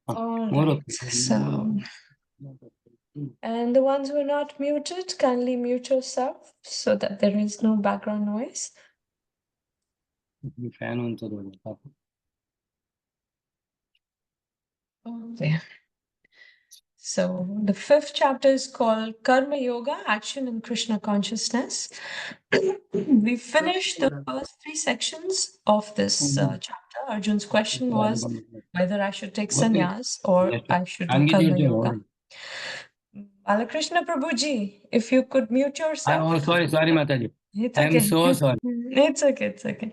All right. So, and the ones who are not muted, kindly mute yourself so that there is no background noise. Okay. So the fifth chapter is called Karma Yoga, Action in Krishna Consciousness. We finished the first three sections of this chapter. Arjun's question was whether I should take sannyas or I should do Karma Yoga. Balakrishna Prabhuji, if you could mute yourself. Oh, sorry, Mataji. It's I am okay. so sorry. It's okay, it's okay.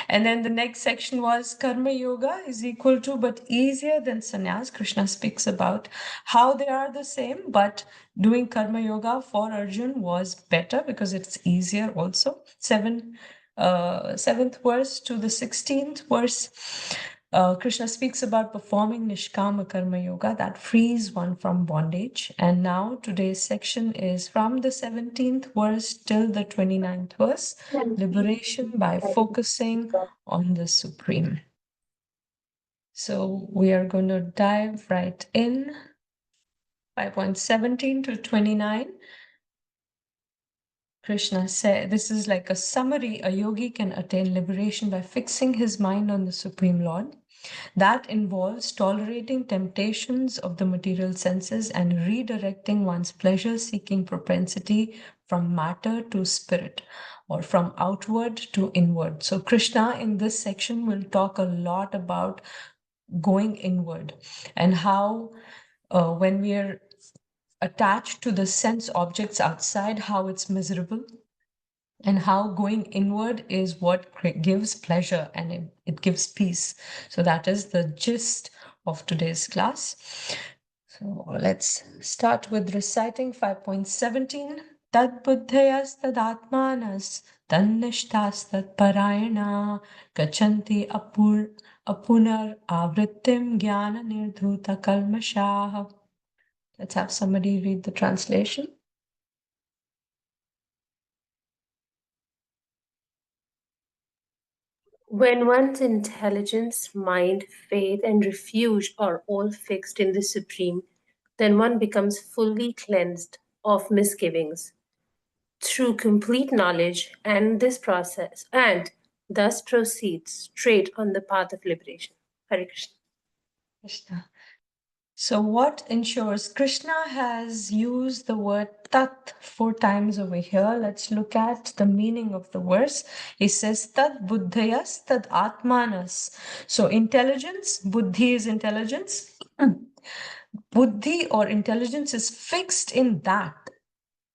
And then the next section was Karma Yoga is equal to but easier than sannyas. Krishna speaks about how they are the same, but doing Karma Yoga for Arjun was better because it's easier also. 7th verse to the 16th verse. Krishna speaks about performing Nishkama Karma Yoga that frees one from bondage. And now today's section is from the 17th verse till the 29th verse, liberation by focusing on the Supreme. So we are going to dive right in. 5.17 to 29. Krishna said, this is like a summary. A yogi can attain liberation by fixing his mind on the Supreme Lord. That involves tolerating temptations of the material senses and redirecting one's pleasure-seeking propensity from matter to spirit, or from outward to inward. So Krishna in this section will talk a lot about going inward and how when we are attached to the sense objects outside, how it's miserable, and how going inward is what gives pleasure and it gives peace. So that is the gist of today's class. So let's start with reciting 5.17. Tad buddhayas tad atmanas tannishtas tad parayana gachanti apunar avrittim jnana nirdhuta kalmashah. Let's have somebody read the translation. When one's intelligence, mind, faith, and refuge are all fixed in the Supreme, then one becomes fully cleansed of misgivings through complete knowledge and this process, and thus proceeds straight on the path of liberation. Hare Krishna. Krishna. So what ensures? Krishna has used the word tat 4 times over here. Let's look at the meaning of the verse. He says tat buddhayas tad atmanas. So intelligence, buddhi is intelligence. Buddhi or intelligence is fixed in that.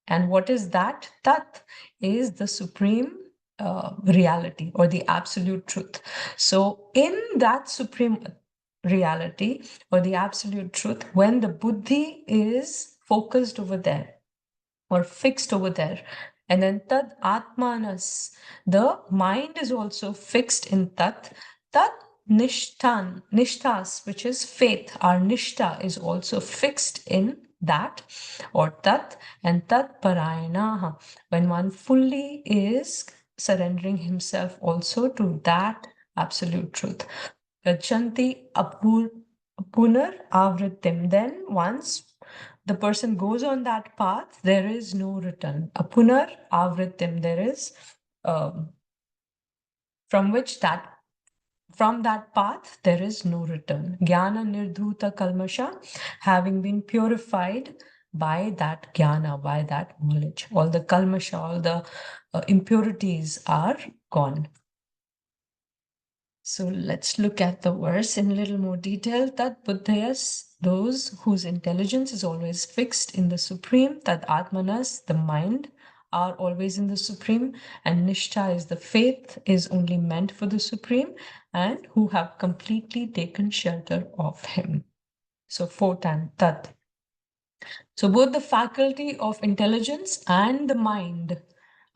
And what is that? Tat is the supreme reality or the absolute truth. So in that supreme reality or the absolute truth, when the buddhi is focused over there or fixed over there, and then tad atmanas, the mind is also fixed in tat nishtas, which is faith. Our nishta is also fixed in that or tat, and tat parayanaha, when one fully is surrendering himself also to that absolute truth. Gachanti punar avrittim. Then once the person goes on that path, there is no return. Apunar avrittim, there is from that path there is no return. Jnana nirdhuta kalmasha, having been purified by that jnana, by that knowledge. All the kalmasha, all the impurities are gone. So let's look at the verse in a little more detail. Tat buddhayas, those whose intelligence is always fixed in the Supreme. Tat atmanas, the mind, are always in the Supreme. And nishtha is the faith, is only meant for the Supreme, and who have completely taken shelter of Him. So 4 times tat. So both the faculty of intelligence and the mind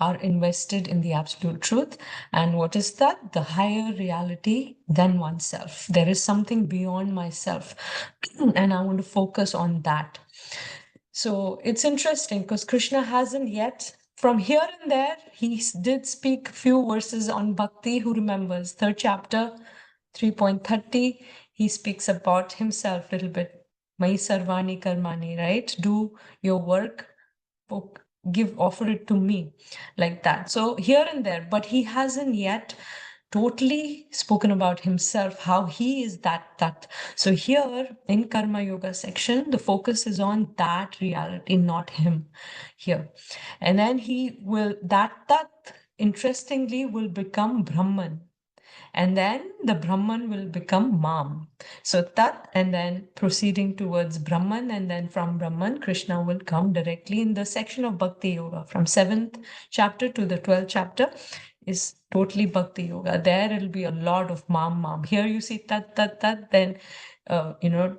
are invested in the absolute truth. And what is that? The higher reality than oneself. There is something beyond myself. And I want to focus on that. So it's interesting because Krishna hasn't yet from here and there, he did speak a few verses on bhakti. Who remembers? Third chapter, 3.30, he speaks about himself a little bit. Mai sarvani karmani, right? Do your work, offer it to me, like that. So here and there, but he hasn't yet totally spoken about himself, how he is that. So here in Karma Yoga section, the focus is on that reality, not him here. And then he will, that interestingly will become Brahman. And then the Brahman will become Mam. So Tat, and then proceeding towards Brahman, and then from Brahman, Krishna will come directly in the section of Bhakti Yoga. From 7th chapter to the 12th chapter is totally Bhakti Yoga. There it'll be a lot of Mam. Here you see Tat, then, going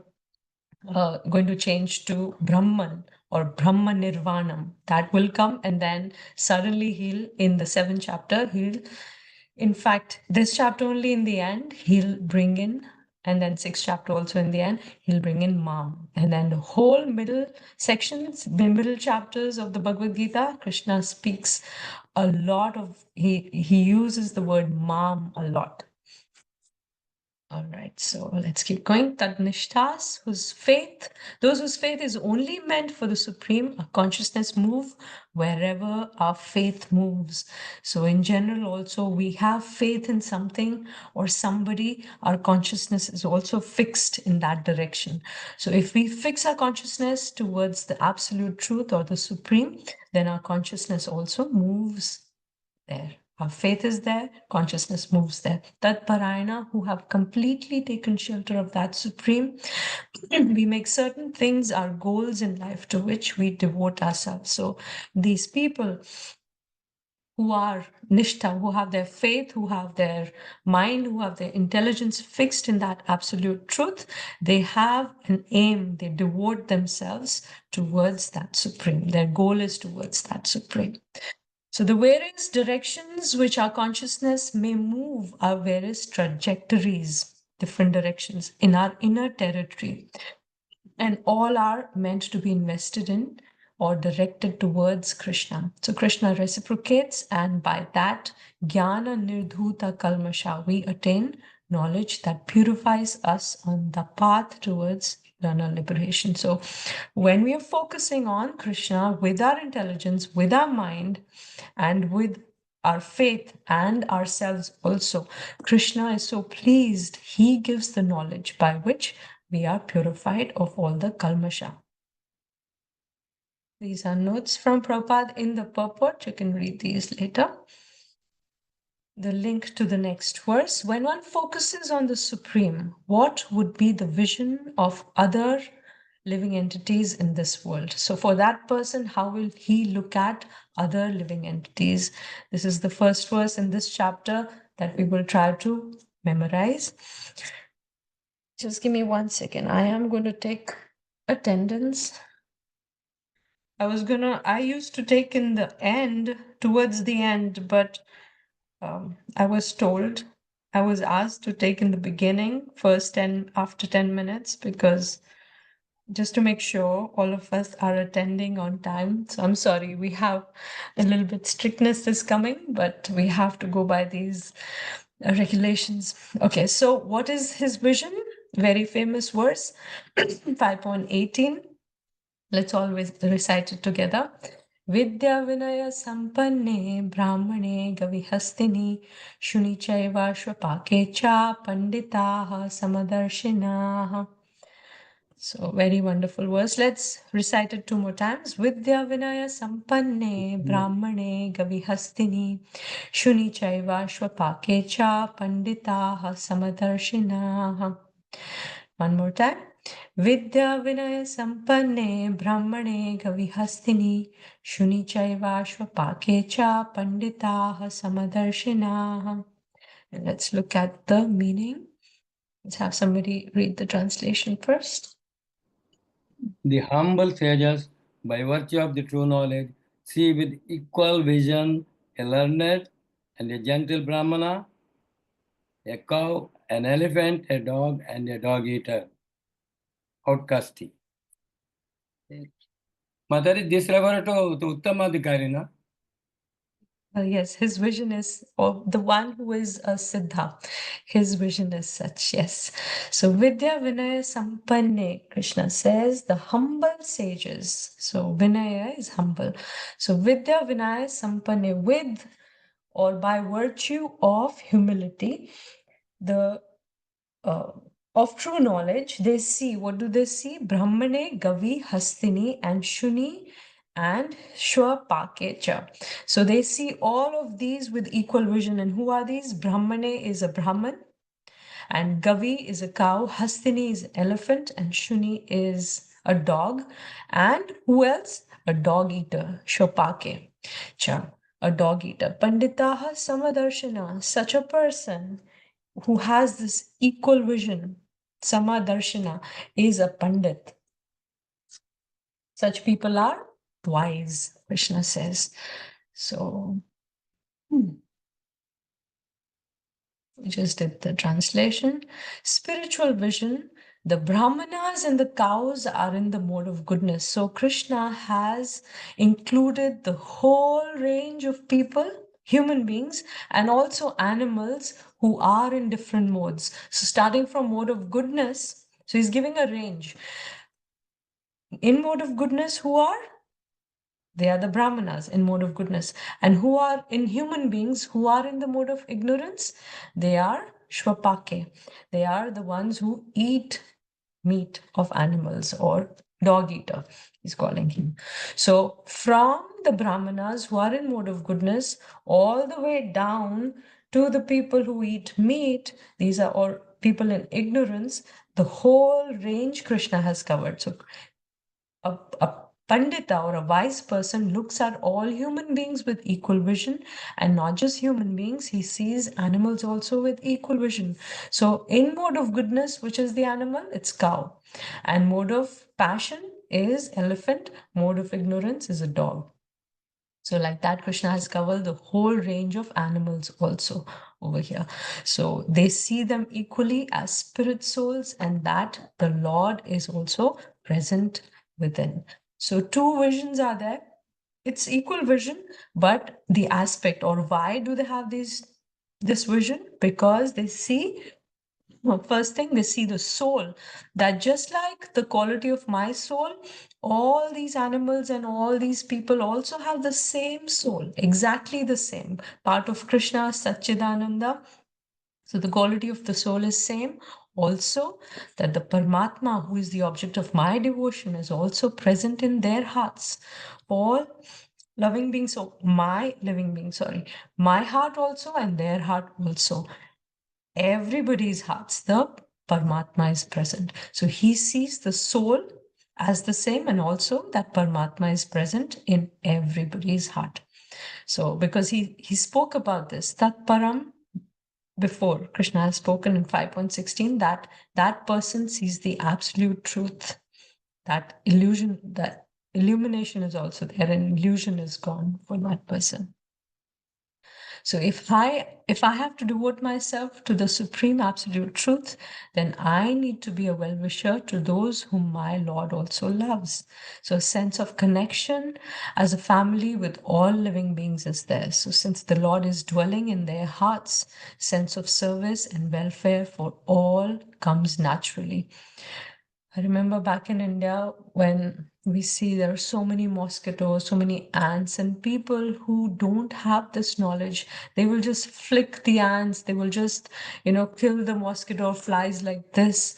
to change to Brahman or Brahma Nirvanam. That will come, and then suddenly in the 7th chapter, in fact, this chapter only in the end, he'll bring in, and then 6th chapter also in the end, he'll bring in Mam. And then the whole middle sections, the middle chapters of the Bhagavad Gita, Krishna speaks a lot of, he uses the word Mam a lot. All right, so let's keep going. Tadnishtas, those whose faith is only meant for the supreme, our consciousness move wherever our faith moves. So in general, also, we have faith in something or somebody, our consciousness is also fixed in that direction. So if we fix our consciousness towards the absolute truth or the supreme, then our consciousness also moves there. Our faith is there, consciousness moves there. Tat Parayana, who have completely taken shelter of that supreme, we make certain things our goals in life to which we devote ourselves. So these people who are nishtha, who have their faith, who have their mind, who have their intelligence fixed in that absolute truth, they have an aim, they devote themselves towards that supreme. Their goal is towards that supreme. So the various directions which our consciousness may move are various trajectories, different directions in our inner territory. And all are meant to be invested in or directed towards Krishna. So Krishna reciprocates, and by that, Jnana Nirdhuta Kalmasha, we attain knowledge that purifies us on the path towards eternal liberation. So when we are focusing on Krishna with our intelligence, with our mind, and with our faith and ourselves also, Krishna is so pleased. He gives the knowledge by which we are purified of all the kalmasha. These are notes from Prabhupada in the purport. You can read these later. The link to the next verse. When one focuses on the Supreme, what would be the vision of other living entities in this world? So for that person, how will he look at other living entities? This is the first verse in this chapter that we will try to memorize. Just give me 1 second. I am going to take attendance. I used to take in the end, towards the end, but I was told, I was asked to take in the beginning, after 10 minutes, because just to make sure all of us are attending on time. So I'm sorry, we have a little bit strictness is coming, but we have to go by these regulations. Okay, so what is his vision? Very famous verse, 5.18. Let's always recite it together. Vidya Vinaya Sampanne Brahmane Gavihastini Shuni Chaiva Shvapake Cha Panditaha Samadarshinaha. So very wonderful verse. Let's recite it 2 more times. Vidya Vinaya Sampanne Brahmane Gavihastini Shuni Chaiva Shvapake Cha Panditaha Samadarshinaha. One more time. Vidya Vinaya Sampanne Brahmane Gavihastini Shuni Chaiva Shvapake Cha Panditaha Samadarshinaha. And let's look at the meaning. Let's have somebody read the translation first. The humble sages, by virtue of the true knowledge, see with equal vision a learned and a gentle Brahmana, a cow, an elephant, a dog, and a dog-eater. Outcasty. Madhari, this refer to Uttamadhikari, na? Yes, his vision is of the one who is a Siddha. His vision is such, yes. So Vidya Vinaya Sampanne, Krishna says, the humble sages. So Vinaya is humble. So Vidya Vinaya Sampanne, with or by virtue of humility, the of true knowledge, they see, what do they see? Brahmane, Gavi, Hastini, and Shuni, and Shwapakecha. So they see all of these with equal vision. And who are these? Brahmane is a Brahman, and Gavi is a cow, Hastini is elephant, and Shuni is a dog. And who else? A dog eater, Shopake. Cha, a dog eater. Panditaha Samadarshana, such a person who has this equal vision, Samadarshana, is a Pandit. Such people are wise, Krishna says. So, we just did the translation. Spiritual vision, the Brahmanas and the cows are in the mode of goodness. So Krishna has included the whole range of people, human beings, and also animals who are in different modes. So starting from mode of goodness, so he's giving a range. In mode of goodness, who are? They are the Brahmanas in mode of goodness. And who are in human beings who are in the mode of ignorance? They are Shwapake. They are the ones who eat meat of animals, or dog eater, he's calling him. So from the Brahmanas who are in mode of goodness all the way down to the people who eat meat, these are all people in ignorance, the whole range Krishna has covered. So a Pandita or a wise person looks at all human beings with equal vision, and not just human beings, he sees animals also with equal vision. So, in mode of goodness, which is the animal? It's cow. And mode of passion is elephant, mode of ignorance is a dog. So, like that, Krishna has covered the whole range of animals also over here. So, they see them equally as spirit souls, and that the Lord is also present within. So, two visions are there. It's equal vision, but the aspect, or why do they have this vision? Because they see, well, first thing, they see the soul, that just like the quality of my soul, all these animals and all these people also have the same soul, exactly the same. Part of Krishna, Satchidananda. So the quality of the soul is same. Also, that the Paramatma, who is the object of my devotion, is also present in their hearts. All loving beings, so my living being, sorry, my heart also and their heart also. Everybody's hearts, the Paramatma is present. So he sees the soul as the same, and also that Paramatma is present in everybody's heart. So because he spoke about this, Tat Param, before Krishna has spoken in 5.16, that that person sees the absolute truth. That illusion, that illumination is also there, and illusion is gone for that person. So if I have to devote myself to the supreme absolute truth, then I need to be a well-wisher to those whom my Lord also loves. So a sense of connection as a family with all living beings is there. So since the Lord is dwelling in their hearts, sense of service and welfare for all comes naturally. I remember back in India when we see there are so many mosquitoes, so many ants, and people who don't have this knowledge, they will just flick the ants, they will just, kill the mosquito flies like this.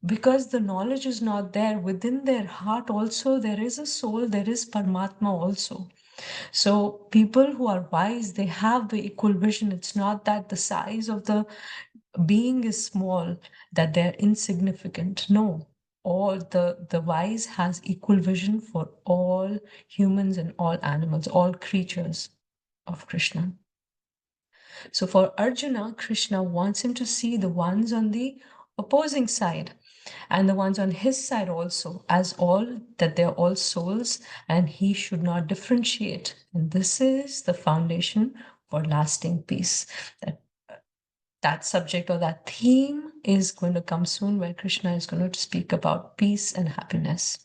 Because the knowledge is not there within their heart, also, there is a soul, there is Paramatma also. So, people who are wise, they have the equal vision. It's not that the size of the being is small, that they're insignificant. No, all the wise has equal vision for all humans and all animals, all creatures of Krishna. So for Arjuna, Krishna wants him to see the ones on the opposing side and the ones on his side also as all, that they're all souls, and he should not differentiate. And this is the foundation for lasting peace. That subject or that theme is going to come soon, where Krishna is going to speak about peace and happiness.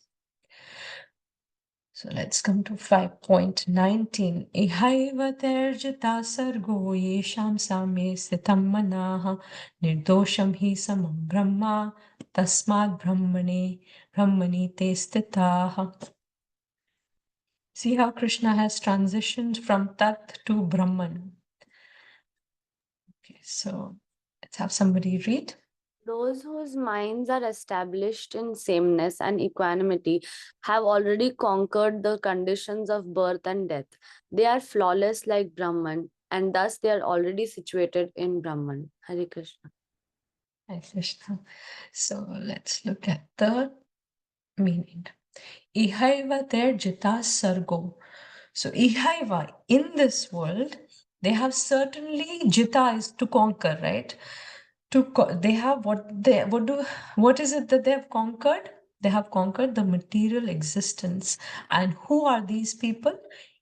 So let's come to 5.19. Ihaiva terjita sargo yesham samye sitam manaha nirdosham hi samam brahma tasmad brahmani te stitaha. See how Krishna has transitioned from Tat to Brahman. Okay, so let's have somebody read. Those whose minds are established in sameness and equanimity have already conquered the conditions of birth and death. They are flawless like Brahman, and thus they are already situated in Brahman. Hare Krishna. Hare Krishna. So let's look at the meaning. Ihaiva terjita sargo. So ihaiva, in this world, they have certainly, jita is to conquer, right? They have what is it that they have conquered? They have conquered the material existence. And who are these people?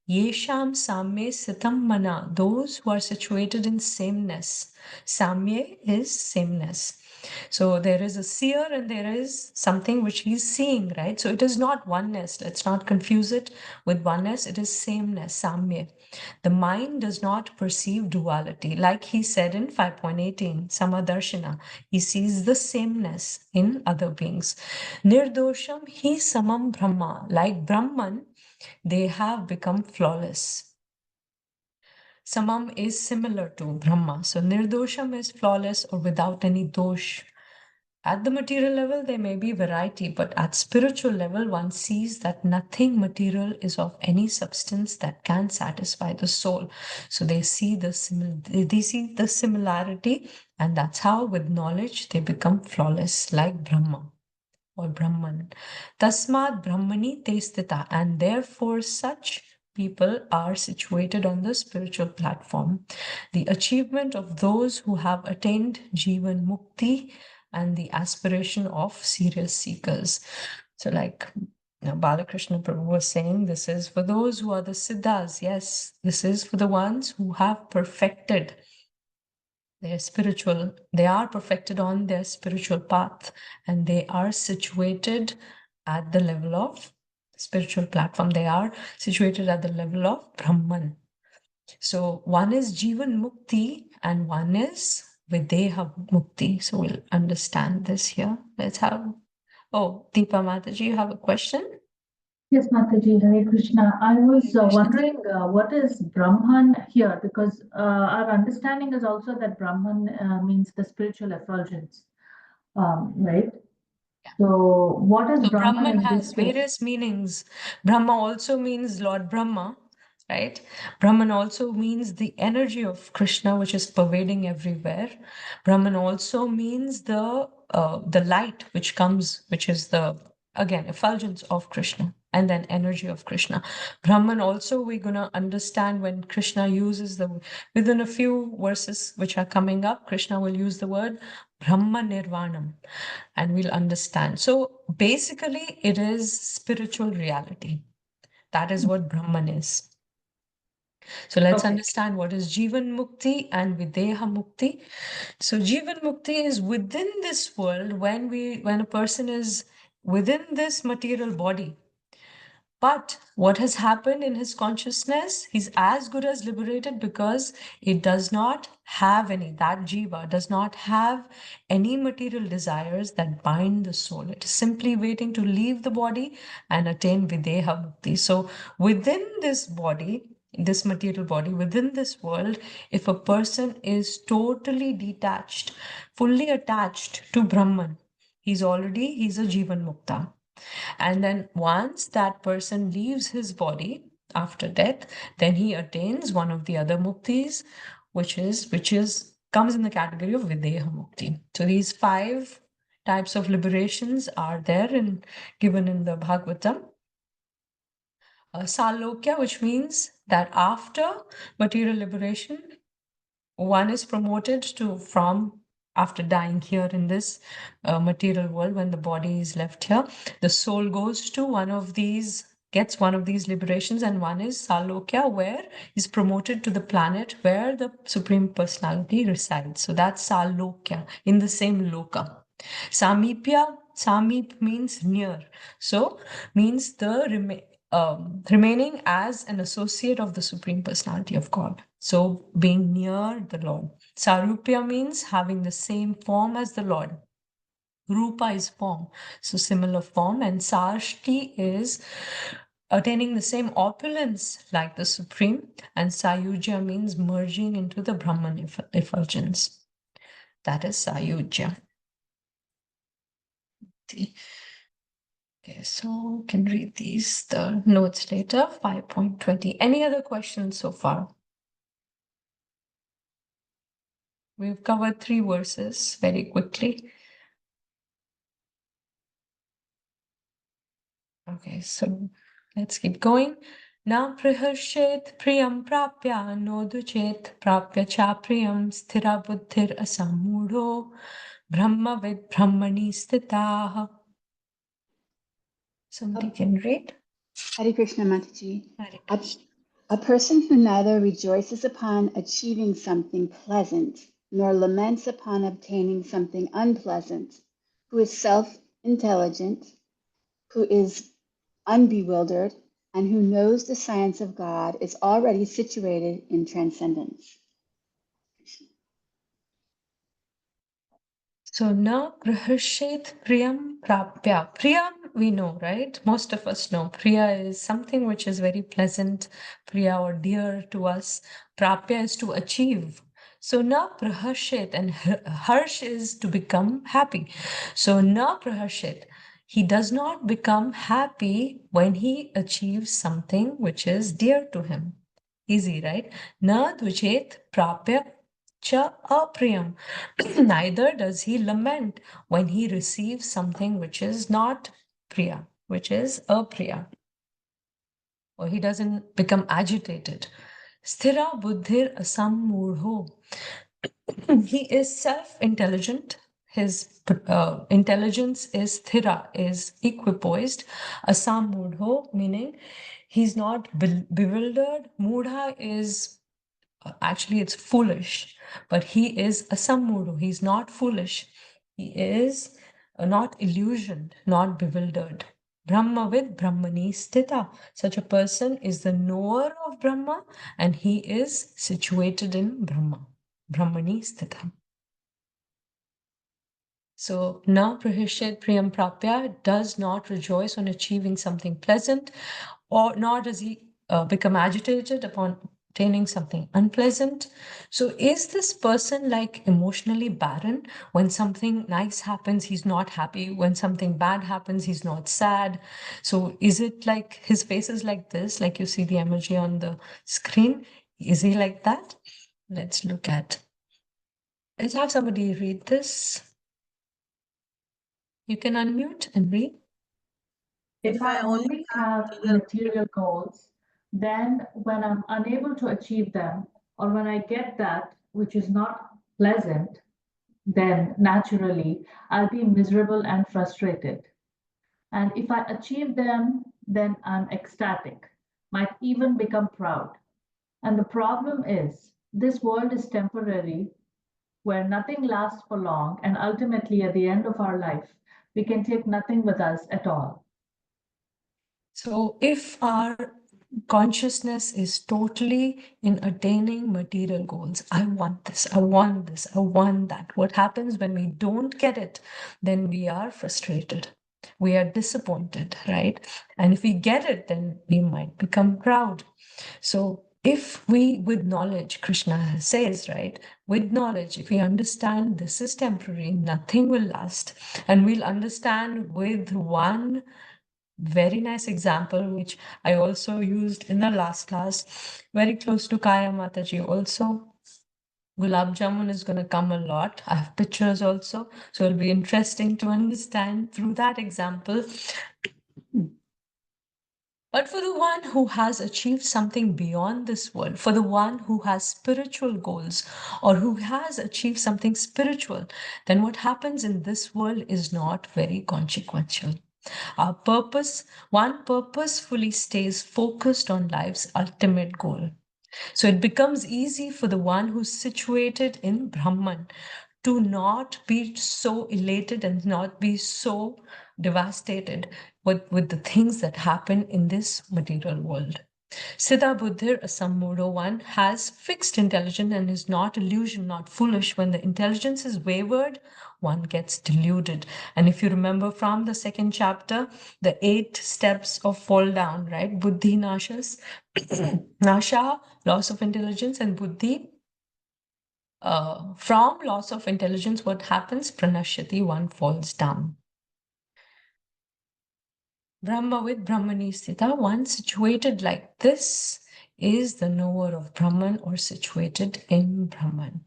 Yesham samye sitam mana, those who are situated in sameness. Samye is sameness. So there is a seer and there is something which he's seeing, right? So it is not oneness. Let's not confuse it with oneness. It is sameness, samye. The mind does not perceive duality. Like he said in 5.18, Samadarshana, he sees the sameness in other beings. Nirdosham hi samam brahma. Like Brahman, they have become flawless. Samam is similar to Brahma. So Nirdosham is flawless or without any dosh. At the material level, there may be variety, but at spiritual level, one sees that nothing material is of any substance that can satisfy the soul. So they see the similarity, and that's how, with knowledge, they become flawless, like Brahma or Brahman. Tasmad Brahmani te stita, and therefore such people are situated on the spiritual platform. The achievement of those who have attained Jivan Mukti and the aspiration of serious seekers. So like Balakrishna Prabhu was saying, this is for those who are the Siddhas. Yes, this is for the ones who have perfected their spiritual, they are perfected on their spiritual path, and they are situated at the level of spiritual platform. They are situated at the level of Brahman. So one is Jivan Mukti and one is Videha Mukti. So we'll understand this here. Let's have, Deepa Mataji, you have a question? Yes, Mataji, Hare Krishna. I was wondering what is Brahman here, because our understanding is also that Brahman means the spiritual effulgence, right? So what is So Brahman Brahman in has this case? various meanings. Brahma also means Lord Brahma, right? Brahman also means the energy of Krishna, which is pervading everywhere. Brahman also means the light which comes, which is the, again, effulgence of Krishna, and then energy of Krishna. Brahman also, we're going to understand when Krishna uses within a few verses which are coming up, Krishna will use the word Brahma Nirvanam, and we'll understand. So basically, it is spiritual reality. That is what Brahman is. So let's understand what is Jivan Mukti and Videha Mukti. So Jivan Mukti is within this world when a person is within this material body. But what has happened in his consciousness, he's as good as liberated because it does not have any, that jiva does not have any material desires that bind the soul. It is simply waiting to leave the body and attain Videha Mukti. So within this body, this material body, within this world, if a person is totally detached, fully attached to Brahman, he's a Jivan Mukta. And then once that person leaves his body after death, then he attains one of the other muktis, which comes in the category of Videha Mukti. So these 5 types of liberations are there given in the Bhagavatam. Salokya, which means that after material liberation, one is promoted after dying here in this material world, when the body is left here, the soul goes to gets one of these liberations, and one is Salokya, where is promoted to the planet where the Supreme Personality resides. So that's Salokya, in the same loka. Samip means near. So means remaining as an associate of the Supreme Personality of God. So being near the Lord. Sarupya means having the same form as the Lord. Rupa is form, so similar form, and Sarshti is attaining the same opulence like the Supreme, and Sayujya means merging into the Brahman effulgence. That is Sayujya. Okay, so can read the notes later, 5.20. Any other questions so far? We've covered 3 verses very quickly. Okay, so let's keep going. Na priharshet priyam prapya noduchet prapya cha priyam sthira buddhir asamudho brahmavid brahmani stitaha. Somebody can read. Hare Krishna, Mataji. Hare A, Krishna. a person who neither rejoices upon achieving something pleasant nor laments upon obtaining something unpleasant, who is self-intelligent, who is unbewildered, and who knows the science of God is already situated in transcendence. So na praharshet priyam prapya. Priyam we know, right? Most of us know. Priya is something which is very pleasant, priya or dear to us. Prapya is to achieve. So na praharshet, and harsh is to become happy. So na praharshet. He does not become happy when he achieves something which is dear to him. Easy, right? Na dvichet prapya cha apriyam. Neither does he lament when he receives something which is not priya, which is apriya. Or he doesn't become agitated. Sthira buddhir asammudho. He is self-intelligent. His intelligence is sthira, is equipoised. Asammudho, meaning he's not bewildered. Mudha is actually it's foolish, but he is asammudho. He's not foolish. He is not illusioned, not bewildered. Brahmavid Brahmani Sthita. Such a person is the knower of Brahma and he is situated in Brahma. Brahmani Sthita. So, na prahishet priyam prapya does not rejoice on achieving something pleasant, or nor does he become agitated upon obtaining something unpleasant. So, is this person like emotionally barren? When something nice happens, he's not happy. When something bad happens, he's not sad. So, is it like his face is like this, like you see the emoji on the screen? Is he like that? Let's look at. Let's have somebody read this. You can unmute and read. If I only have material goals, then when I'm unable to achieve them, or when I get that which is not pleasant, then naturally I'll be miserable and frustrated. And if I achieve them, then I'm ecstatic, might even become proud. And the problem is, this world is temporary, where nothing lasts for long, and ultimately at the end of our life, we can take nothing with us at all. So if our consciousness is totally in attaining material goals, I want this, I want this, I want that. What happens when we don't get it? Then we are frustrated. We are disappointed, right? And if we get it, then we might become proud. So if we, with knowledge, Krishna says, right, with knowledge, if we understand this is temporary, nothing will last, and we'll understand with one very nice example, which I also used in the last class, very close to Kaya Mataji also. Gulab Jamun is going to come a lot. I have pictures also. So it'll be interesting to understand through that example. But for the one who has achieved something beyond this world, for the one who has spiritual goals or who has achieved something spiritual, then what happens in this world is not very consequential. Our purpose, one purposefully stays focused on life's ultimate goal. So it becomes easy for the one who's situated in Brahman to not be so elated and not be so devastated with the things that happen in this material world. Siddha Buddhir, a Sammudo one, has fixed intelligence and is not illusion, not foolish. When the intelligence is wavered, one gets deluded. And if you remember from the second chapter, the 8 steps of fall down, right? Buddhi nashas, nasha, loss of intelligence, and buddhi. From loss of intelligence, what happens? Pranashyati, one falls down. Brahma with Brahmani Sthita, one situated like this is the knower of Brahman or situated in Brahman.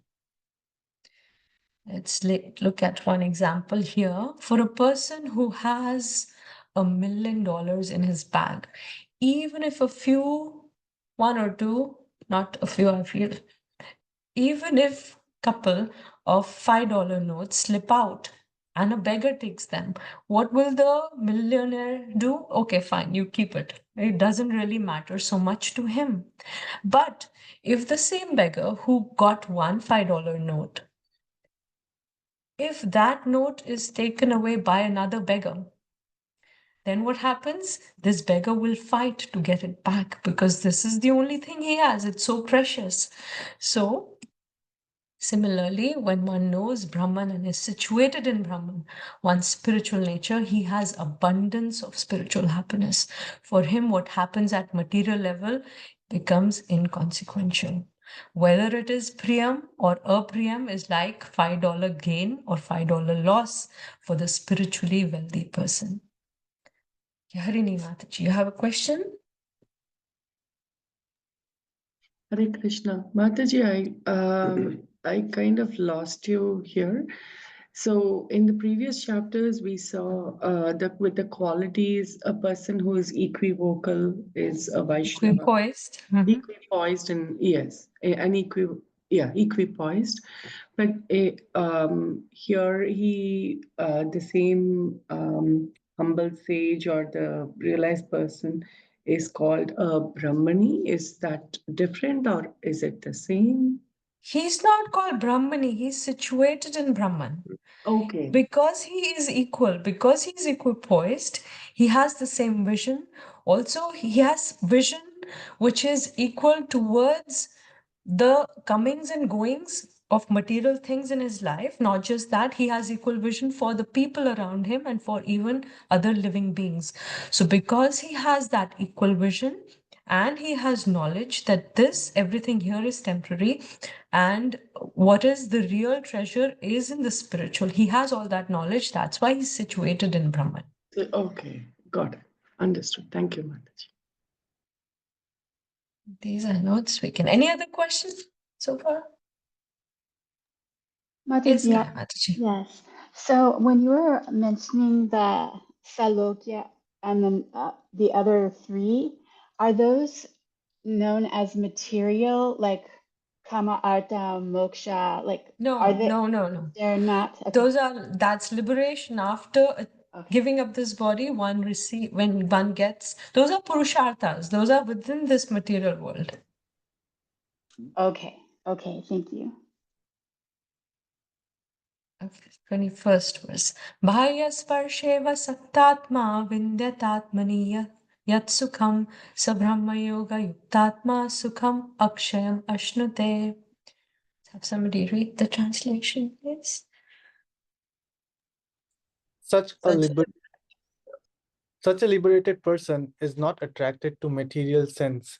Let's look at one example here. For a person who has $1 million in his bag, even if one or two, not a few, I feel, even if couple of $5 notes slip out and a beggar takes them, what will the millionaire do? Okay, fine, you keep it. It doesn't really matter so much to him. But if the same beggar who got one $5 note, if that note is taken away by another beggar, then what happens? This beggar will fight to get it back because this is the only thing he has. It's so precious. So similarly, when one knows Brahman and is situated in Brahman, one's spiritual nature, he has abundance of spiritual happiness. For him, what happens at material level becomes inconsequential. Whether it is priyam or apriyam is like $5 gain or $5 loss for the spiritually wealthy person. Harini Mataji, you have a question? Hare Krishna. Mataji, I kind of lost you here. So in the previous chapters, we saw that with the qualities, a person who is equivocal is a Vaishnava. Equipoised. Equipoised and yes, equipoised. But here the same humble sage or the realized person is called a Brahmani. Is that different or is it the same? He's not called Brahmani, he's situated in Brahman. Okay. Because he is equal, because he's equipoised, he has the same vision. Also, he has vision which is equal towards the comings and goings of material things in his life. Not just that, he has equal vision for the people around him and for even other living beings. So because he has that equal vision, and he has knowledge that everything here is temporary, and what is the real treasure is in the spiritual. He has all that knowledge. That's why he's situated in Brahman. Okay, got it. Understood. Thank you, Mataji. These are notes we can. Any other questions so far? Yes, Mataji, Mataji. yes. So when you were mentioning the Salokya and then the other 3, are those known as material, like Kama, Artha, Moksha? Like, are they? No. They're not. Okay. That's liberation after giving up this body. When one gets, those are purusharthas. Those are within this material world. Okay. Thank you. 21st verse. Bhaya sparsheva saktatma vindyatatmaniya yat sukham sabrahma yoga yuktatma sukham akshayam ashnute. Have somebody read the translation, please. Such a liberated person is not attracted to material sense,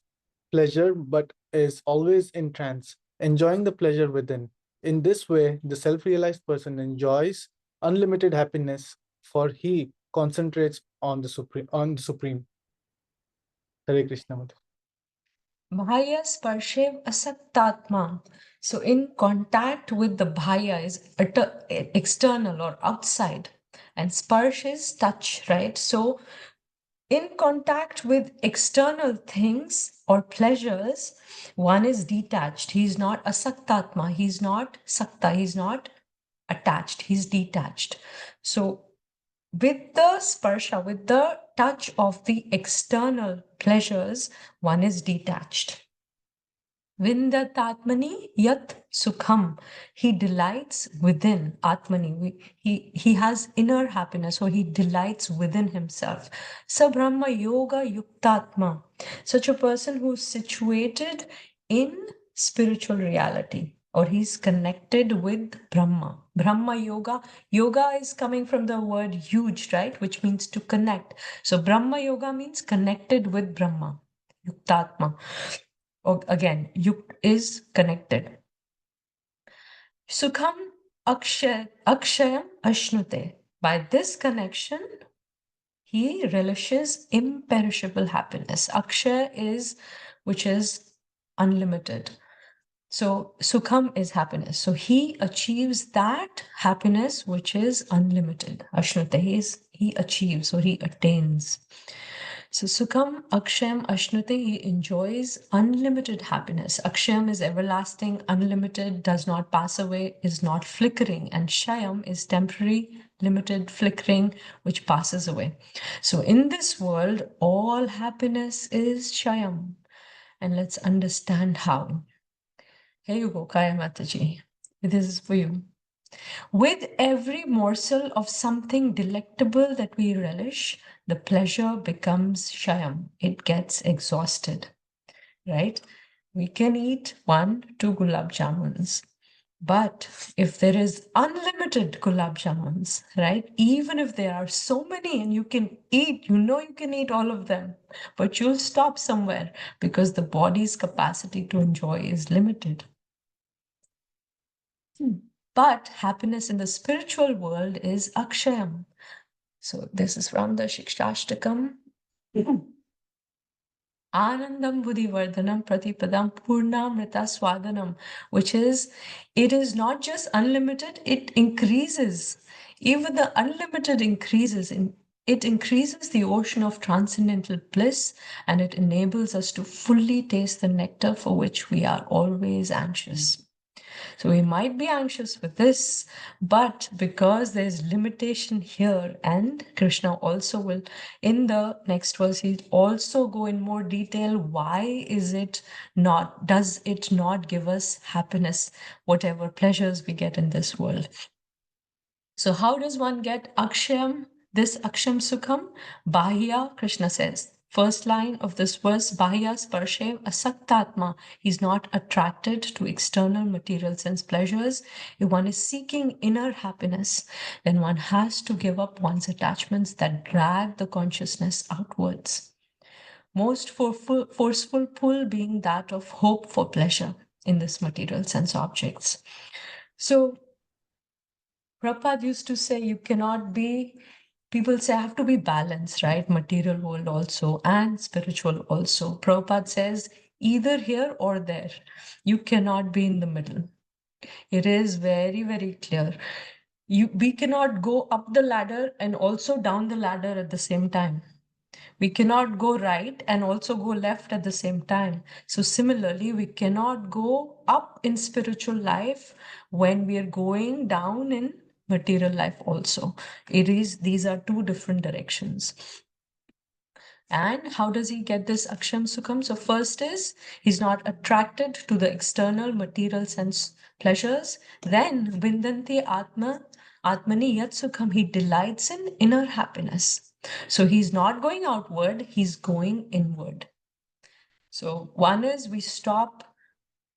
pleasure, but is always in trance, enjoying the pleasure within. In this way, the self-realized person enjoys unlimited happiness, for he concentrates on the Supreme. Hare Krishna. Bhaya sparshev asaktatma. So in contact with the bhaya is external or outside, and sparsh is touch, right? So in contact with external things or pleasures, one is detached. He's not asaktatma. He's not sakta. He's not attached. He's detached. So with the sparsha, with the touch of the external pleasures, one is detached. Vindatatmani yat sukham. He delights within Atmani. He has inner happiness, or he delights within himself. Sabrahma yoga yuktatma. Such a person who's situated in spiritual reality, or he's connected with Brahma. Brahma yoga. Yoga is coming from the word huge, right? Which means to connect. So Brahma yoga means connected with Brahma. Yuktatma. Or again, yukt is connected. Sukham akshayam ashnute. By this connection, he relishes imperishable happiness. Akshaya is, which is unlimited. So sukham is happiness. So he achieves that happiness which is unlimited. Ashnute, he achieves, or he attains. So Sukham Akshayam Ashnute, he enjoys unlimited happiness. Akshayam is everlasting, unlimited, does not pass away, is not flickering. And Shayam is temporary, limited, flickering, which passes away. So in this world, all happiness is Shayam. And let's understand how. Here you go, Kaya Mataji. This is for you. With every morsel of something delectable that we relish, the pleasure becomes shayam. It gets exhausted, right? We can eat 1, 2 gulab jamuns. But if there is unlimited gulab jamuns, right? Even if there are so many and you can eat, you can eat all of them, but you'll stop somewhere because the body's capacity to enjoy is limited. But happiness in the spiritual world is akshayam. So this is from the Shikshashtakam. Anandam buddhivardhanam pratipadam purnamrita swadanam, which is, it is not just unlimited, it increases. Even the unlimited increases. It increases the ocean of transcendental bliss, and it enables us to fully taste the nectar for which we are always anxious. So we might be anxious with this, but because there's limitation here, and Krishna also will, in the next verse, he'll also go in more detail. Why does it not give us happiness, whatever pleasures we get in this world? So how does one get akshayam, this aksham sukham? Bahya, Krishna says. First line of this verse, Bahya Sparshev Asaktatma. He's not attracted to external material sense pleasures. If one is seeking inner happiness, then one has to give up one's attachments that drag the consciousness outwards. Most forceful pull being that of hope for pleasure in this material sense objects. So Prabhupada used to say people say I have to be balanced, right? Material world also and spiritual also. Prabhupada says either here or there. You cannot be in the middle. It is very, very clear. We cannot go up the ladder and also down the ladder at the same time. We cannot go right and also go left at the same time. So similarly, we cannot go up in spiritual life when we are going down in material life also. These are two different directions. And how does he get this aksham sukham? So first is, he's not attracted to the external material sense pleasures. Then vindanti atmani yat sukham, he delights in inner happiness. So he's not going outward, he's going inward. So one is we stop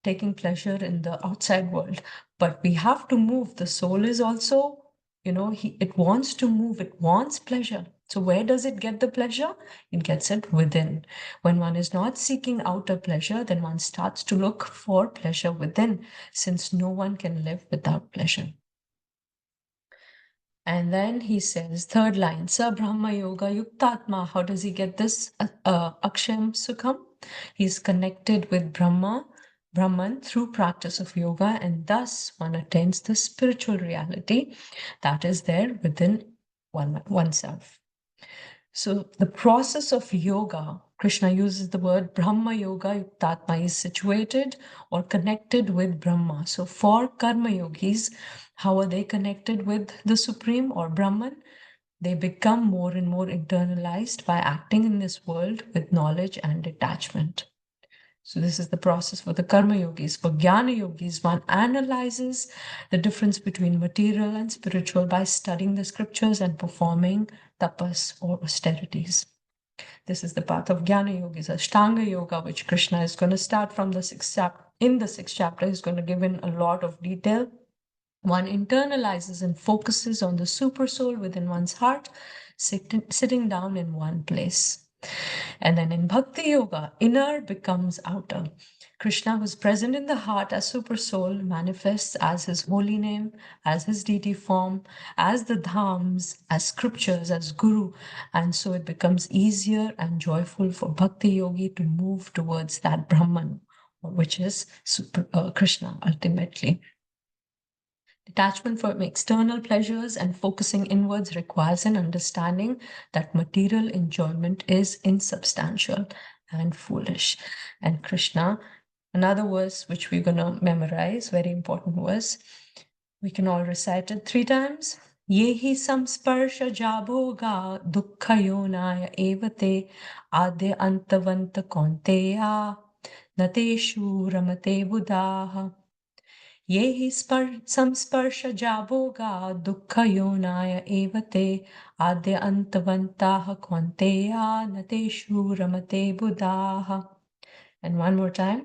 taking pleasure in the outside world, but we have to move. The soul is also, it wants to move, it wants pleasure. So where does it get the pleasure? It gets it within. When one is not seeking outer pleasure, then one starts to look for pleasure within, since no one can live without pleasure. And then he says, third line, Sa Brahma Yoga Yuktatma. How does he get this Aksham Sukham? He's connected with Brahman through practice of yoga, and thus one attains the spiritual reality that is there within oneself. So the process of yoga, Krishna uses the word Brahma Yoga Yuktatma, is situated or connected with Brahma. So for Karma Yogis, how are they connected with the Supreme or Brahman? They become more and more internalized by acting in this world with knowledge and detachment. So this is the process for the karma yogis. For jnana yogis, one analyzes the difference between material and spiritual by studying the scriptures and performing tapas or austerities. This is the path of jnana yogis. Ashtanga yoga, which Krishna is going to start from the sixth chapter. In the sixth chapter, he's going to give in a lot of detail. One internalizes and focuses on the super soul within one's heart, sitting down in one place. And then in Bhakti Yoga, inner becomes outer. Krishna, who's present in the heart as super soul, manifests as his holy name, as his deity form, as the dhams, as scriptures, as guru. And so it becomes easier and joyful for Bhakti Yogi to move towards that Brahman, which is Krishna ultimately. Detachment from external pleasures and focusing inwards requires an understanding that material enjoyment is insubstantial and foolish. And Krishna, another verse which we're going to memorize, very important verse, we can all recite it 3 times. Yehi samsparsha jabhoga dukkha yonaya evate adya antavanta konteya nateshu ramate buddhaha. Yehi samsparsha jabhoga dukkha yonaya evate adya antavantaha kwanteya nateshu ramate buddhaha. And one more time.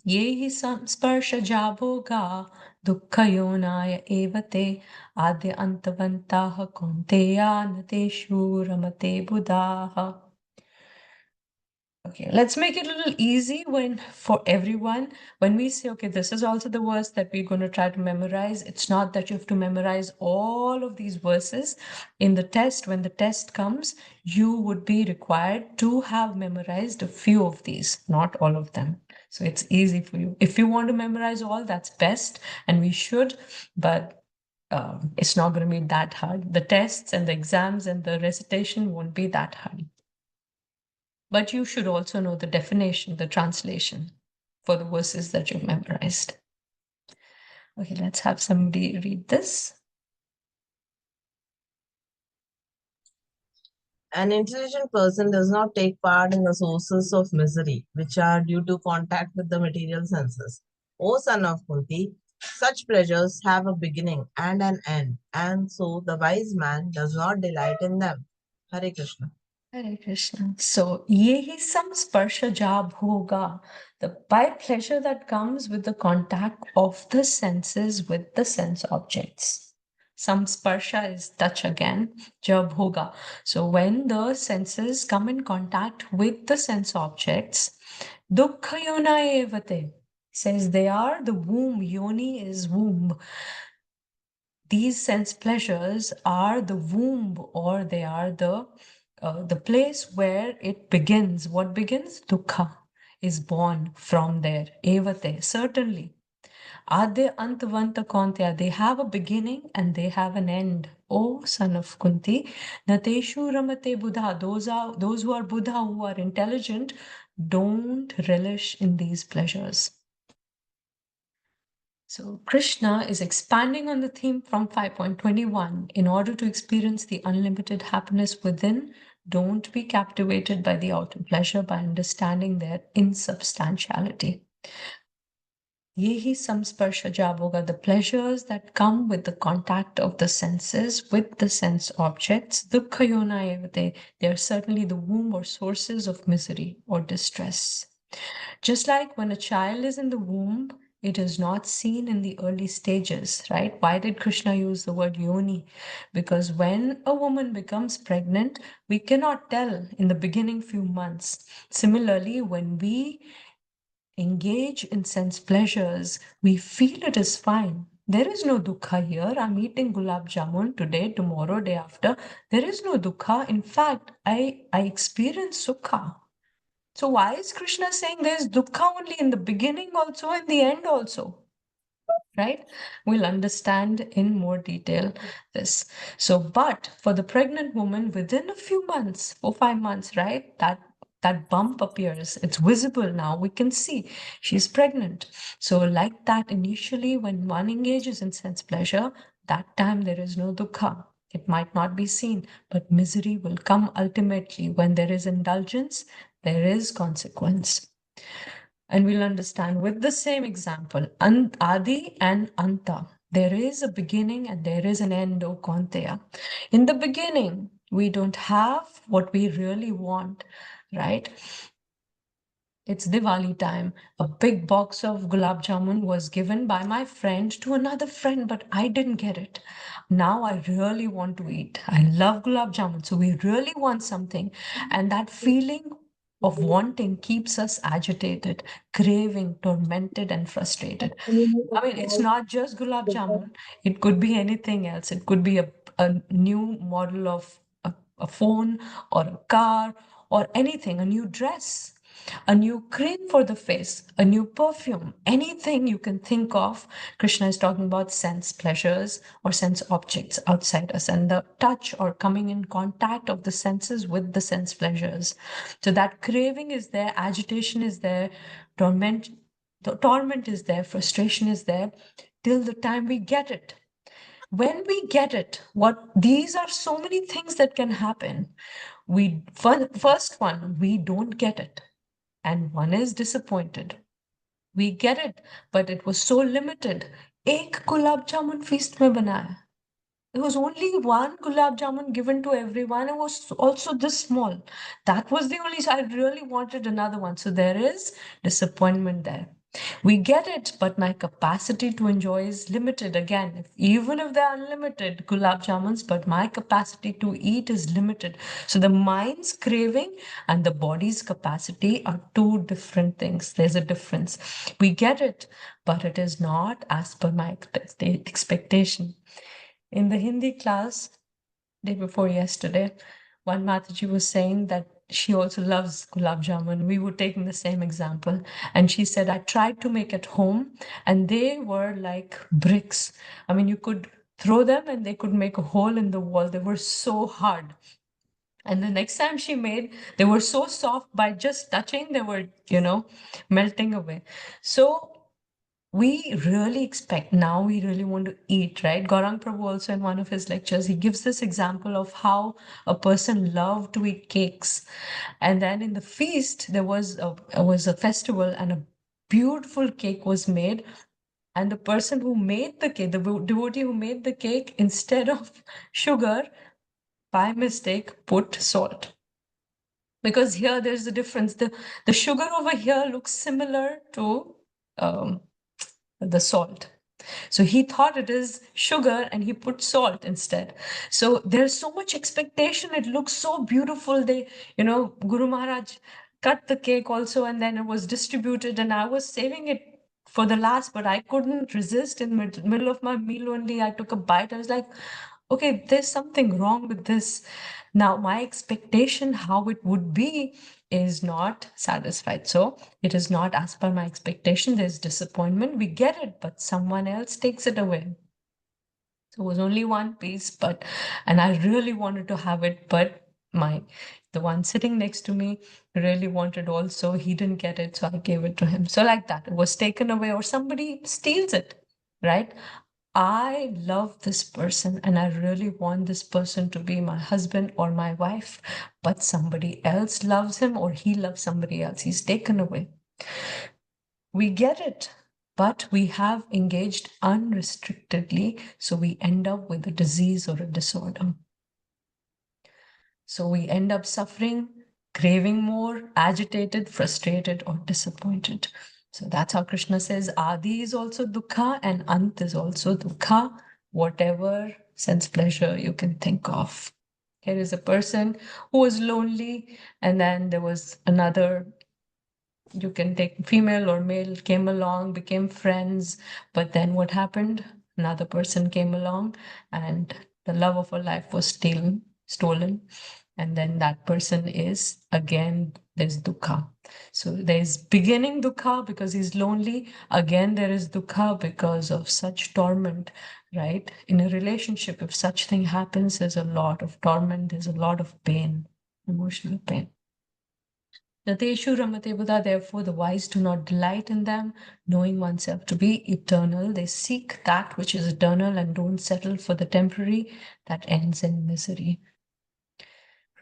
Yehi samsparsha jabhoga dukkha yonaya evate adya antavantaha kwanteya nateshu ramate buddhaha. Okay, let's make it a little easy for everyone. When we say, okay, this is also the verse that we're going to try to memorize, it's not that you have to memorize all of these verses. In the test, when the test comes, you would be required to have memorized a few of these, not all of them. So it's easy for you. If you want to memorize all, that's best, and we should, but it's not going to be that hard. The tests and the exams and the recitation won't be that hard. But you should also know the definition, the translation for the verses that you've memorized. Okay, let's have somebody read this. An intelligent person does not take part in the sources of misery, which are due to contact with the material senses. O son of Kunti, such pleasures have a beginning and an end, and so the wise man does not delight in them. Hare Krishna. Hare Krishna. So, yehi samsparsha jabhoga, the by pleasure that comes with the contact of the senses with the sense objects. Samsparsha is touch again, jabhoga. So, when the senses come in contact with the sense objects, dukkha yona evate says they are the womb. Yoni is womb. These sense pleasures are the womb, or they are the place where it begins. What begins? Dukkha is born from there. Evate, certainly. Adya antavanta kontya, they have a beginning and they have an end. O son of Kunti, nateshu ramate buddha, those who are Buddha, who are intelligent, don't relish in these pleasures. So Krishna is expanding on the theme from 5.21. In order to experience the unlimited happiness within, don't be captivated by the outer pleasure by understanding their insubstantiality. Yehi samsparsha jabhoga, the pleasures that come with the contact of the senses with the sense objects, dukkha yona evate, they are certainly the womb or sources of misery or distress. Just like when a child is in the womb, it is not seen in the early stages, right? Why did Krishna use the word yoni? Because when a woman becomes pregnant, we cannot tell in the beginning few months. Similarly, when we engage in sense pleasures, we feel it is fine. There is no dukkha here. I'm eating gulab jamun today, tomorrow, day after. There is no dukkha. In fact, I experience sukha. So why is Krishna saying there's dukkha only in the beginning also and the end also? Right? We'll understand in more detail this. So, but for the pregnant woman, within a few months, 4-5 months, right? That bump appears. It's visible now. We can see she's pregnant. So, like that, initially, when one engages in sense pleasure, that time there is no dukkha. It might not be seen, but misery will come ultimately when there is indulgence. there is consequence. And we'll understand with the same example, Adi and Anta. There is a beginning and there is an end, O Kaunteya. In the beginning, we don't have what we really want, right? It's Diwali time. A big box of gulab jamun was given by my friend to another friend, but I didn't get it. Now I really want to eat. I love gulab jamun. So we really want something. And that feeling of wanting keeps us agitated, craving, tormented, and frustrated. I mean, it's not just gulab jamun. It could be anything else. It could be a new model of a phone or a car or anything, a new dress, a new cream for the face, a new perfume, anything you can think of. Krishna is talking about sense pleasures or sense objects outside us and the touch or coming in contact of the senses with the sense pleasures. So that craving is there, agitation is there, torment is there, frustration is there till the time we get it. When we get it, these are so many things that can happen. First one, we don't get it. And one is disappointed. We get it, but it was so limited. Ek gulab jamun feast mein banaya. There was only one gulab jamun given to everyone. It was also this small. That was the only, I really wanted another one. So there is disappointment there. We get it, but my capacity to enjoy is limited. Again, even if they're unlimited gulab jamuns, but my capacity to eat is limited. So the mind's craving and the body's capacity are two different things. There's a difference. We get it, but it is not as per my expectation. In the Hindi class, day before yesterday, one Mataji was saying that she also loves gulab jamun. We were taking the same example. And she said, I tried to make at home and they were like bricks. I mean, you could throw them and they could make a hole in the wall. They were so hard. And the next time she made, they were so soft by just touching, they were, melting away. So we really expect, now we really want to eat, right? Gaurang Prabhu also in one of his lectures, he gives this example of how a person loved to eat cakes. And then in the feast, there was a festival and a beautiful cake was made. And the person who made the cake, the devotee who made the cake, instead of sugar, by mistake, put salt. Because here there's a difference. The sugar over here looks similar to the salt. So he thought it is sugar and he put salt instead. So there's so much expectation. It looks so beautiful. Guru Maharaj cut the cake also and then it was distributed and I was saving it for the last, but I couldn't resist. In the middle of my meal only, I took a bite. I was like, okay, there's something wrong with this. Now, my expectation, how it would be, is not satisfied. So it is not as per my expectation. There's disappointment. We get it, but someone else takes it away. So it was only one piece, and I really wanted to have it, but the one sitting next to me really wanted also. He didn't get it, so I gave it to him. So like that, it was taken away or somebody steals it, right? I love this person and I really want this person to be my husband or my wife, but somebody else loves him or he loves somebody else. He's taken away. We get it, but we have engaged unrestrictedly, so we end up with a disease or a disorder. So we end up suffering, craving more, agitated, frustrated, or disappointed. So that's how Krishna says Adi is also dukkha and Ant is also dukkha, whatever sense pleasure you can think of. Here is a person who was lonely, and then there was another, you can take female or male, came along, became friends, but then what happened? Another person came along and the love of her life was stolen. And then that person is, again, there's dukkha. So there's beginning dukkha because he's lonely. Again, there is dukkha because of such torment, right? In a relationship, if such thing happens, there's a lot of torment, there's a lot of pain, emotional pain. Yateshu ramate buddha, therefore the wise do not delight in them, knowing oneself to be eternal. They seek that which is eternal and don't settle for the temporary that ends in misery.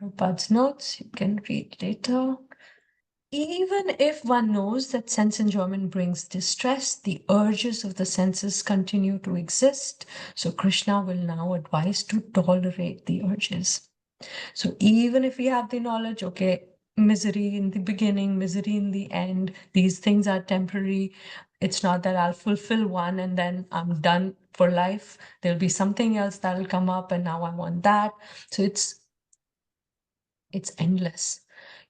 Prabhupada's notes, you can read later. even if one knows that sense enjoyment brings distress, the urges of the senses continue to exist. So Krishna will now advise to tolerate the urges. So even if we have the knowledge, okay, misery in the beginning, misery in the end, these things are temporary. It's not that I'll fulfill one and then I'm done for life. There'll be something else that'll come up and now I want that. So it's endless.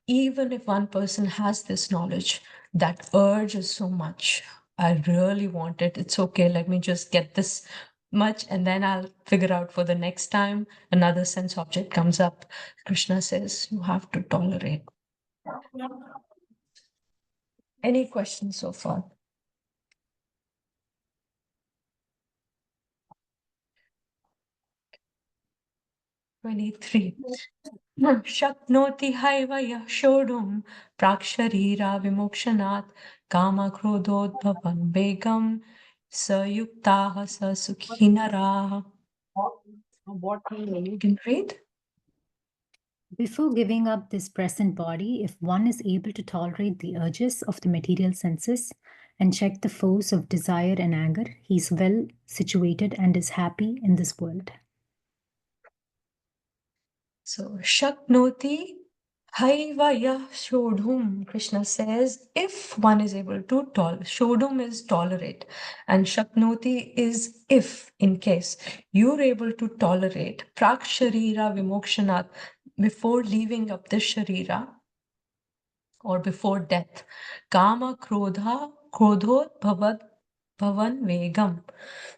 Even if one person has this knowledge, that urge is so much. I really want it. It's okay. Let me just get this much and then I'll figure out for the next time another sense object comes up. Krishna says you have to tolerate. Any questions so far? '23. शक्नोति have यः शोढुं प्राक्शरीरा विमोक्षणात् कामक्रोधोद्भवन् वेगं स युक्ताः स सुखी नराः. You can read. Before giving up this present body, if one is able to tolerate the urges of the material senses and check the force of desire and anger, he is well situated and is happy in this world. So, Shaknoti Haiva Yah Shodhum, Krishna says, if one is able to tolerate, Shodhum is tolerate, and Shaknoti is if, in case, you're able to tolerate Prak Sharira Vimokshanat, before leaving up the Sharira, or before death. Kama Krodha, Krodhot Bhavan Vegam.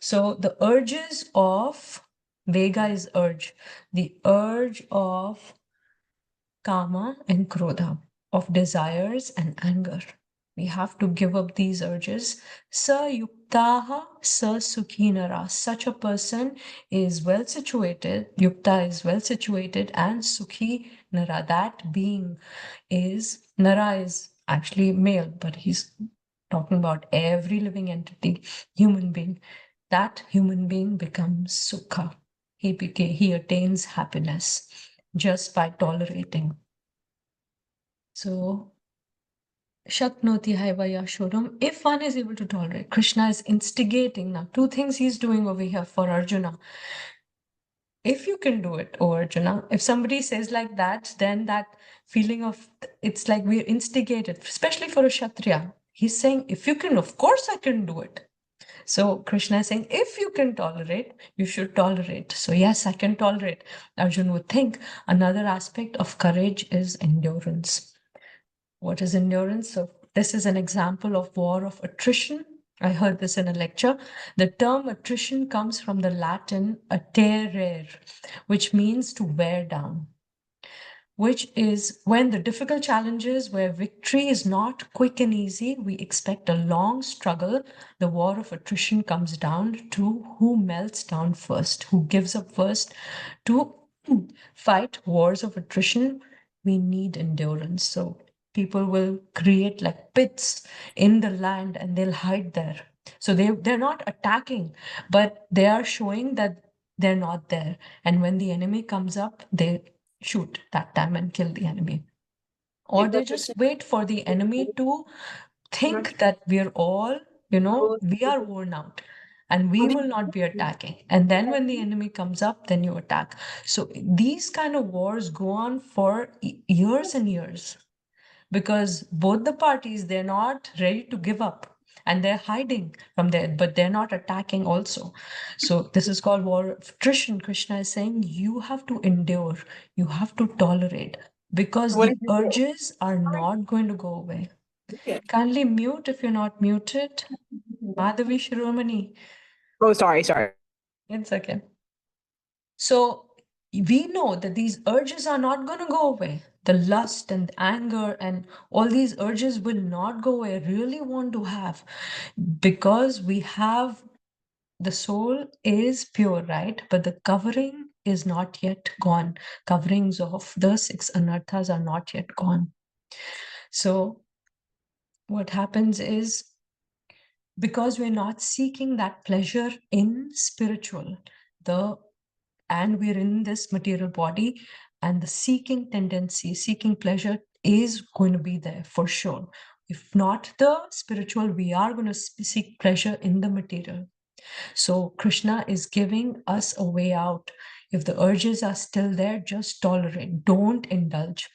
So the urges of Vega is urge. The urge of Kama and Krodha, of desires and anger. We have to give up these urges. Sa yuktaha sa sukhinara. Such a person is well situated. Yukta is well situated, and sukhi nara, that being is, nara is actually male, but he's talking about every living entity, human being. That human being becomes sukha. He attains happiness just by tolerating. So, Shaknoti Haivaya Shodham, if one is able to tolerate, Krishna is instigating now. Two things he's doing over here for Arjuna. If you can do it, oh Arjuna, if somebody says like that, then that feeling of, it's like we're instigated, especially for a Kshatriya. He's saying, if you can, of course I can do it. So Krishna is saying, if you can tolerate, you should tolerate. So yes, I can tolerate. Arjuna would think another aspect of courage is endurance. What is endurance? So this is an example of war of attrition. I heard this in a lecture. The term attrition comes from the Latin atterere, which means to wear down, which is when the difficult challenges where victory is not quick and easy, we expect a long struggle. The war of attrition comes down to who melts down first, who gives up first. To fight wars of attrition, we need endurance. So people will create like pits in the land and they'll hide there. So they're not attacking, but they are showing that they're not there. And when the enemy comes up, they shoot that time and kill the enemy. Or they just wait for the enemy to think that we're all, we are worn out and we will not be attacking. And then when the enemy comes up, then you attack. So these kind of wars go on for years and years because both the parties, they're not ready to give up. And they're hiding from there, but they're not attacking also. So this is called war of attrition. Krishna is saying you have to endure, you have to tolerate, because the urges are not going to go away. Kindly mute if you're not muted. Madhavi Shiromani. Oh, sorry. It's okay. So we know that these urges are not going to go away. The lust and anger and all these urges will not go away. I really want to have, because we have, the soul is pure, right? But the covering is not yet gone. Coverings of the 6 anarthas are not yet gone. So what happens is, because we're not seeking that pleasure in spiritual, and we're in this material body, and the seeking tendency, seeking pleasure is going to be there for sure. If not the spiritual, we are going to seek pleasure in the material. So Krishna is giving us a way out. If the urges are still there, just tolerate, don't indulge.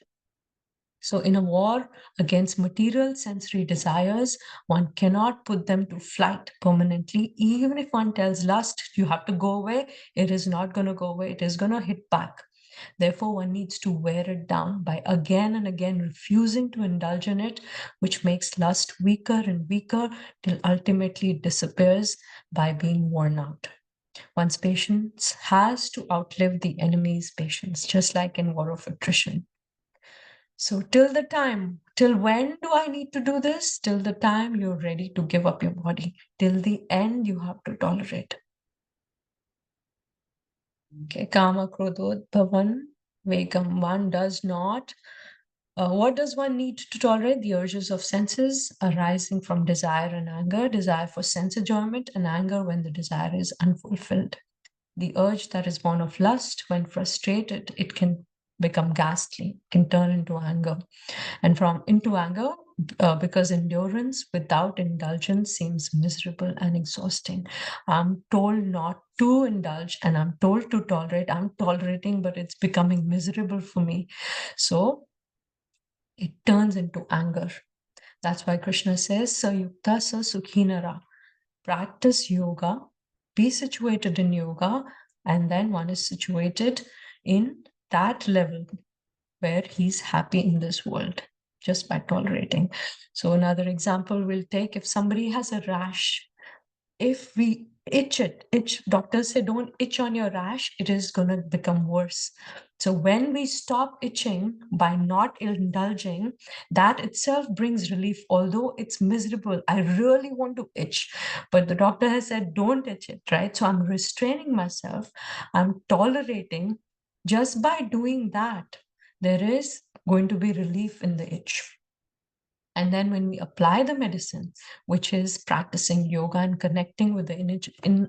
So in a war against material sensory desires, one cannot put them to flight permanently. Even if one tells lust, you have to go away, it is not going to go away, it is going to hit back. Therefore, one needs to wear it down by again and again refusing to indulge in it, which makes lust weaker and weaker till ultimately it disappears by being worn out. One's patience has to outlive the enemy's patience, just like in war of attrition. So till when do I need to do this? Till the time you're ready to give up your body. Till the end, you have to tolerate. Okay, Kama Krodod Bhavan Vegam. One does not. What does one need to tolerate? The urges of senses arising from desire and anger, desire for sense enjoyment, and anger when the desire is unfulfilled. The urge that is born of lust, when frustrated, it can become ghastly, can turn into anger. And into anger, because endurance without indulgence seems miserable and exhausting. I'm told not to indulge and I'm told to tolerate. I'm tolerating, but it's becoming miserable for me. So it turns into anger. That's why Krishna says, Sayukta sa sukhinara. Practice yoga, be situated in yoga, and then one is situated in that level where he's happy in this world just by tolerating. So another example we'll take, if somebody has a rash, if we itch, doctors say don't itch on your rash, it is going to become worse. So when we stop itching by not indulging, that itself brings relief, although it's miserable. I really want to itch, but the doctor has said don't itch it, right? So I'm restraining myself, I'm tolerating. Just by doing that, there is going to be relief in the itch. And then when we apply the medicine, which is practicing yoga and connecting with the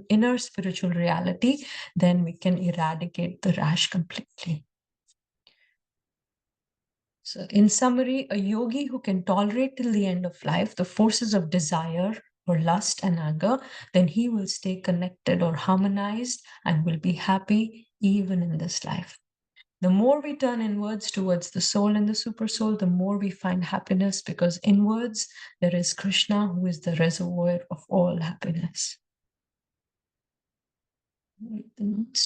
inner spiritual reality, then we can eradicate the rash completely. So in summary, a yogi who can tolerate till the end of life the forces of desire or lust and anger, then he will stay connected or harmonized and will be happy even in this life. The more we turn inwards towards the soul and the super soul, the more we find happiness, because inwards there is Krishna, who is the reservoir of all happiness.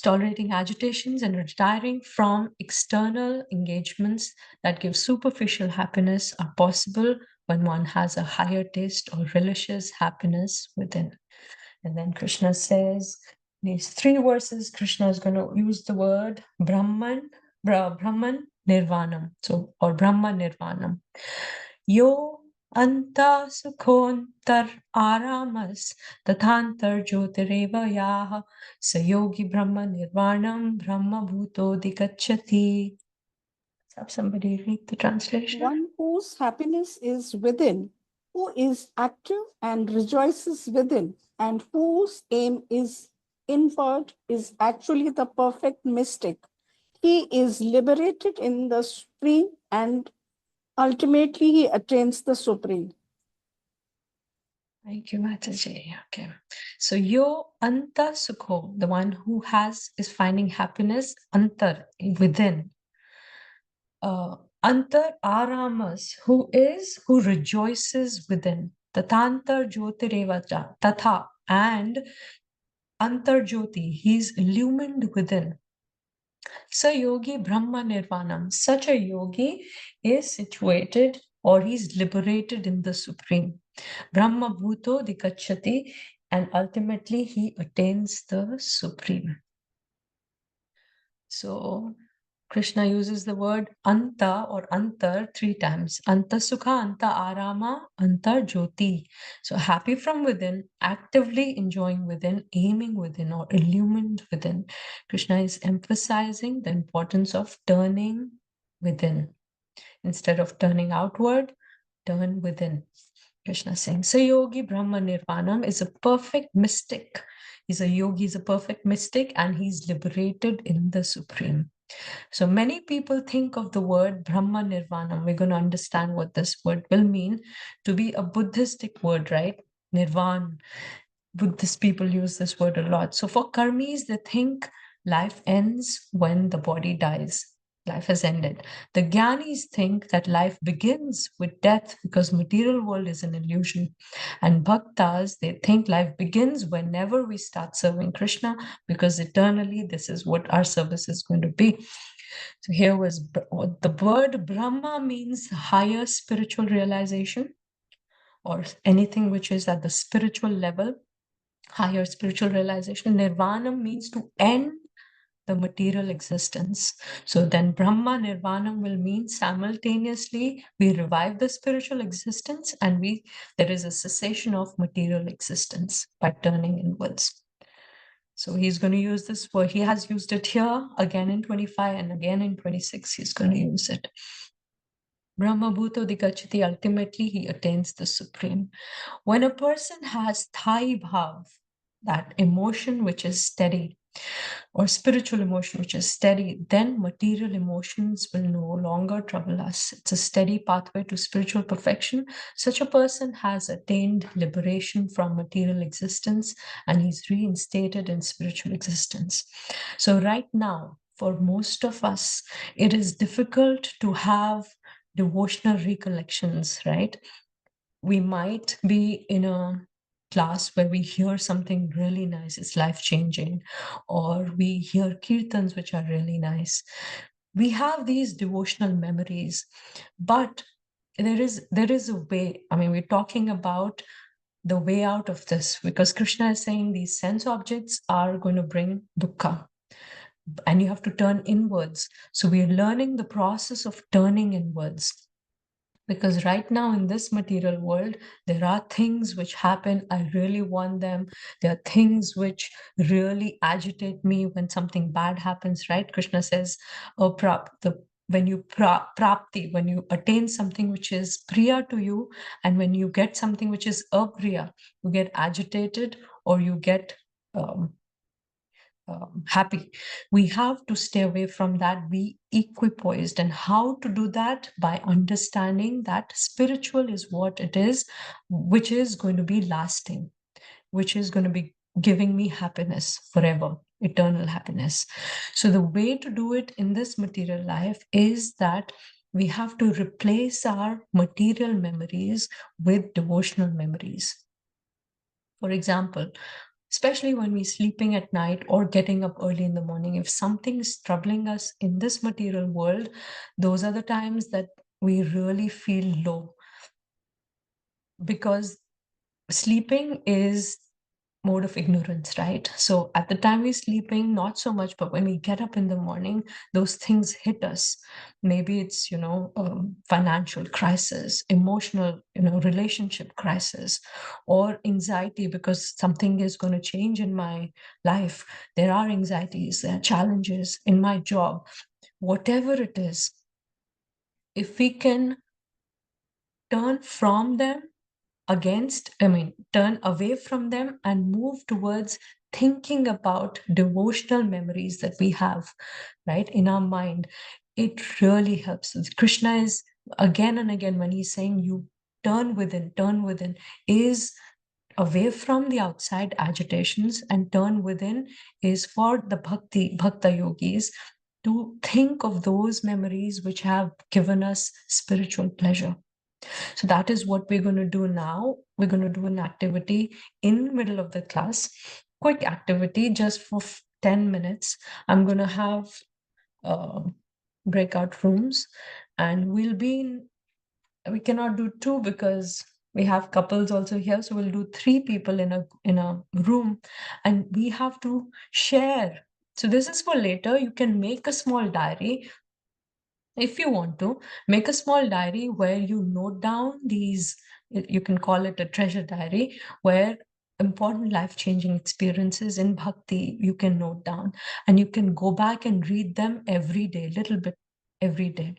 Tolerating agitations and retiring from external engagements that give superficial happiness are possible when one has a higher taste or relishes happiness within. And then Krishna says, these 3 verses, Krishna is going to use the word Brahman Nirvanam, so, or Brahma Nirvanam. Yo anta sukhontar aramas tathantar jyotireva yaha sayogi Brahma Nirvanam Brahma bhuto dikachati. Have somebody read the translation? One whose happiness is within, who is active and rejoices within, and whose aim is inward, is actually the perfect mystic. He is liberated in the Supreme and ultimately he attains the Supreme. Thank you, Mataji. Okay. So yo anta sukho, the one who is finding happiness antar, within. Antar aramas, who rejoices within. Tatantar jyotireva tatha, and antar jyoti, he's illumined within. So yogi Brahma Nirvanam, such a yogi is situated or he's liberated in the Supreme. Brahma Bhuto Dikachati, and ultimately he attains the Supreme. So Krishna uses the word anta or antar 3 times. Anta sukha, anta arama, antar jyoti. So happy from within, actively enjoying within, aiming within, or illumined within. Krishna is emphasizing the importance of turning within. Instead of turning outward, turn within. Krishna is saying, so yogi Brahma Nirvanam is a perfect mystic. He's a yogi, he's a perfect mystic, and he's liberated in the Supreme. So many people think of the word Brahma Nirvana. We're going to understand what this word will mean to be a Buddhistic word, right? Nirvan. Buddhist people use this word a lot. So for karmis, they think life ends when the body dies. Life has ended. The Gyanis think that life begins with death because material world is an illusion. And Bhaktas, they think life begins whenever we start serving Krishna because eternally this is what our service is going to be. So here was the word Brahma means higher spiritual realization or anything which is at the spiritual level, higher spiritual realization. Nirvana means to end the material existence. So then Brahma Nirvana will mean simultaneously we revive the spiritual existence and there is a cessation of material existence by turning inwards. So he's going to use this word. He has used it here again in 25 and again in 26. He's going to use it. Brahma Bhuto Dikachiti, ultimately he attains the supreme. When a person has Thai Bhav, that emotion which is steady, or spiritual emotion which is steady, then material emotions will no longer trouble us. It's a steady pathway to spiritual perfection. Such a person has attained liberation from material existence and he's reinstated in spiritual existence. So right now, for most of us, it is difficult to have devotional recollections, right? We might be in a class where we hear something really nice, it's life-changing, or we hear kirtans which are really nice. We have these devotional memories, but there is a way. I mean, we're talking about the way out of this because Krishna is saying these sense objects are going to bring dukkha and you have to turn inwards. So we're learning the process of turning inwards. Because right now in this material world, there are things which happen. I really want them. There are things which really agitate me when something bad happens, right? Krishna says, oh, when you prapti, when you attain something which is priya to you, and when you get something which is apriya, you get agitated or you get happy. We have to stay away from that, be equipoised. And how to do that? By understanding that spiritual is what it is, which is going to be lasting, which is going to be giving me happiness forever, eternal happiness. So the way to do it in this material life is that we have to replace our material memories with devotional memories. For example, especially when we're sleeping at night or getting up early in the morning, if something is troubling us in this material world, those are the times that we really feel low. Because sleeping is mode of ignorance, right? So at the time we're sleeping, not so much, but when we get up in the morning, those things hit us. Maybe it's, financial crisis, emotional, relationship crisis, or anxiety because something is going to change in my life. There are anxieties, there are challenges in my job, whatever it is. If we can turn from them turn away from them and move towards thinking about devotional memories that we have, right, in our mind, it really helps. Krishna is again and again, when he's saying you turn within, is away from the outside agitations, and turn within is for the bhakta yogis to think of those memories which have given us spiritual pleasure. So that is what we're going to do now. We're going to do an activity in the middle of the class, quick activity just for 10 minutes. I'm going to have breakout rooms, and we cannot do 2 because we have couples also here. So we'll do 3 people in a room, and we have to share. So this is for later. You can make a small diary. If you want to, make a small diary where you note down these, you can call it a treasure diary, where important life-changing experiences in bhakti you can note down, and you can go back and read them every day, little bit every day.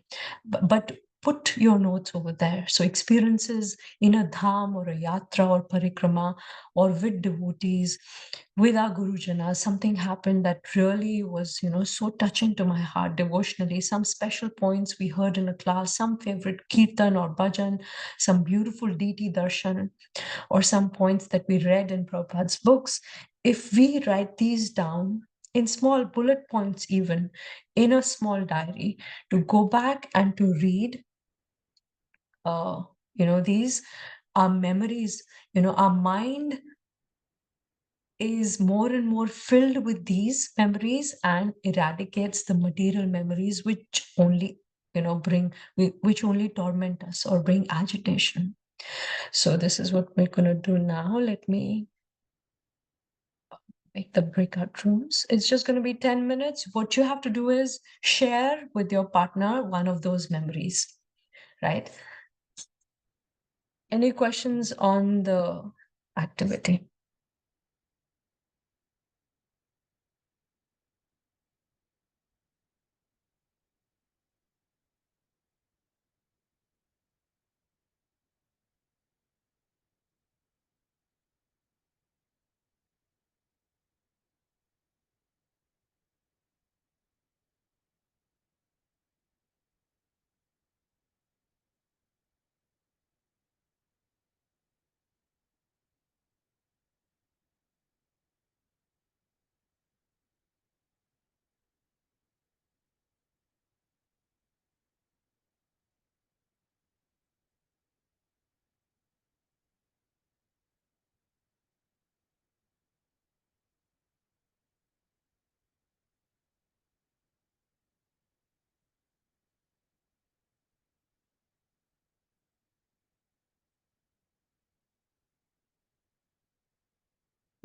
But put your notes over there. So experiences in a dham or a yatra or parikrama or with devotees, with our Gurujana, something happened that really was, so touching to my heart devotionally. Some special points we heard in a class, some favorite kirtan or bhajan, some beautiful deity darshan, or some points that we read in Prabhupada's books. If we write these down in small bullet points, even in a small diary, to go back and to read, these are memories, our mind is more and more filled with these memories and eradicates the material memories which only which only torment us or bring agitation. So this is what we're going to do now. Let me make the breakout rooms. It's just going to be 10 minutes. What you have to do is share with your partner one of those memories, right? Any questions on the activity?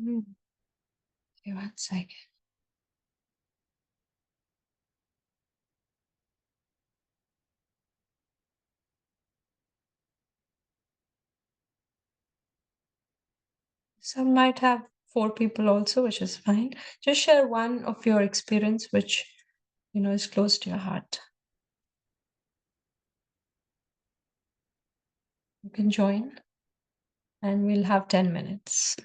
Okay, 1 second. Some might have 4 people also, which is fine. Just share one of your experience which is close to your heart. You can join and we'll have 10 minutes.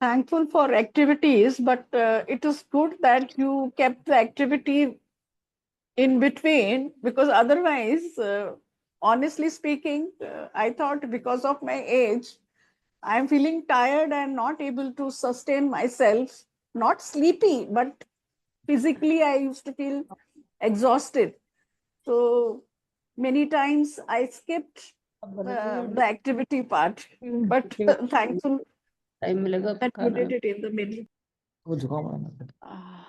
Thankful for activities, but it is good that you kept the activity in between, because otherwise, honestly speaking, I thought because of my age, I'm feeling tired and not able to sustain myself, not sleepy, but physically I used to feel exhausted. So many times I skipped the activity part, but thankful that you did it in the middle. Ah.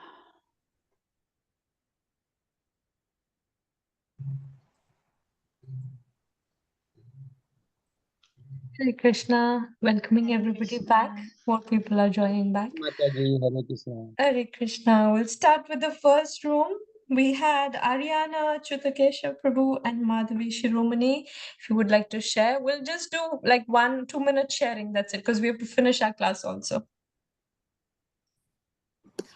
Hare Krishna, welcoming everybody back. More people are joining back. Mataji, Hare Krishna. Hare Krishna. We'll start with the first room. We had Ariana, Chutakesha Prabhu, and Madhavi Shiromani. If you would like to share, we'll just do like 1-2 minute sharing. That's it, because we have to finish our class also.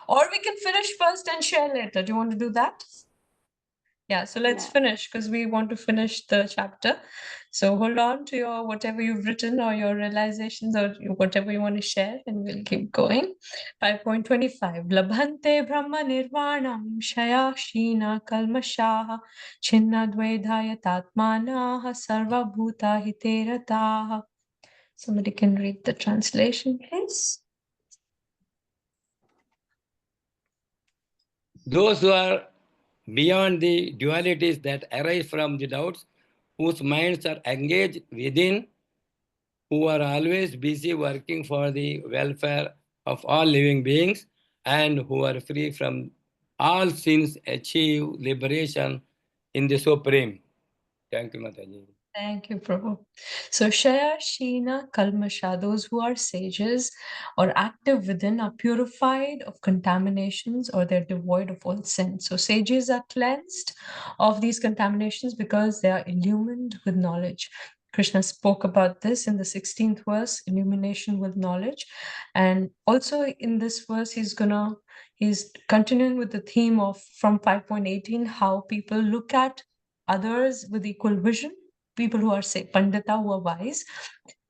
Or we can finish first and share later. Do you want to do that? Yeah, so let's Yeah. finish because we want to finish the chapter. So hold on to your whatever you've written or your realizations or whatever you want to share, and we'll keep going. 5.25. Labhante Brahma Nirvanam Shaya Shina Kalmashaha Chinna Dvedhaya Tatmanaha Sarva Bhuta Hiterataha. Somebody can read the translation, please. Those who are beyond the dualities that arise from the doubts, whose minds are engaged within, who are always busy working for the welfare of all living beings, and who are free from all sins, achieve liberation in the Supreme. Thank you, Mataji. Thank you, Prabhu. So Shaya, Sheena, Kalmasha, those who are sages or active within are purified of contaminations or they're devoid of all sin. So sages are cleansed of these contaminations because they are illumined with knowledge. Krishna spoke about this in the 16th verse, illumination with knowledge. And also in this verse, he's continuing with the theme of from 5.18, how people look at others with equal vision, people who are say pandita, who are wise.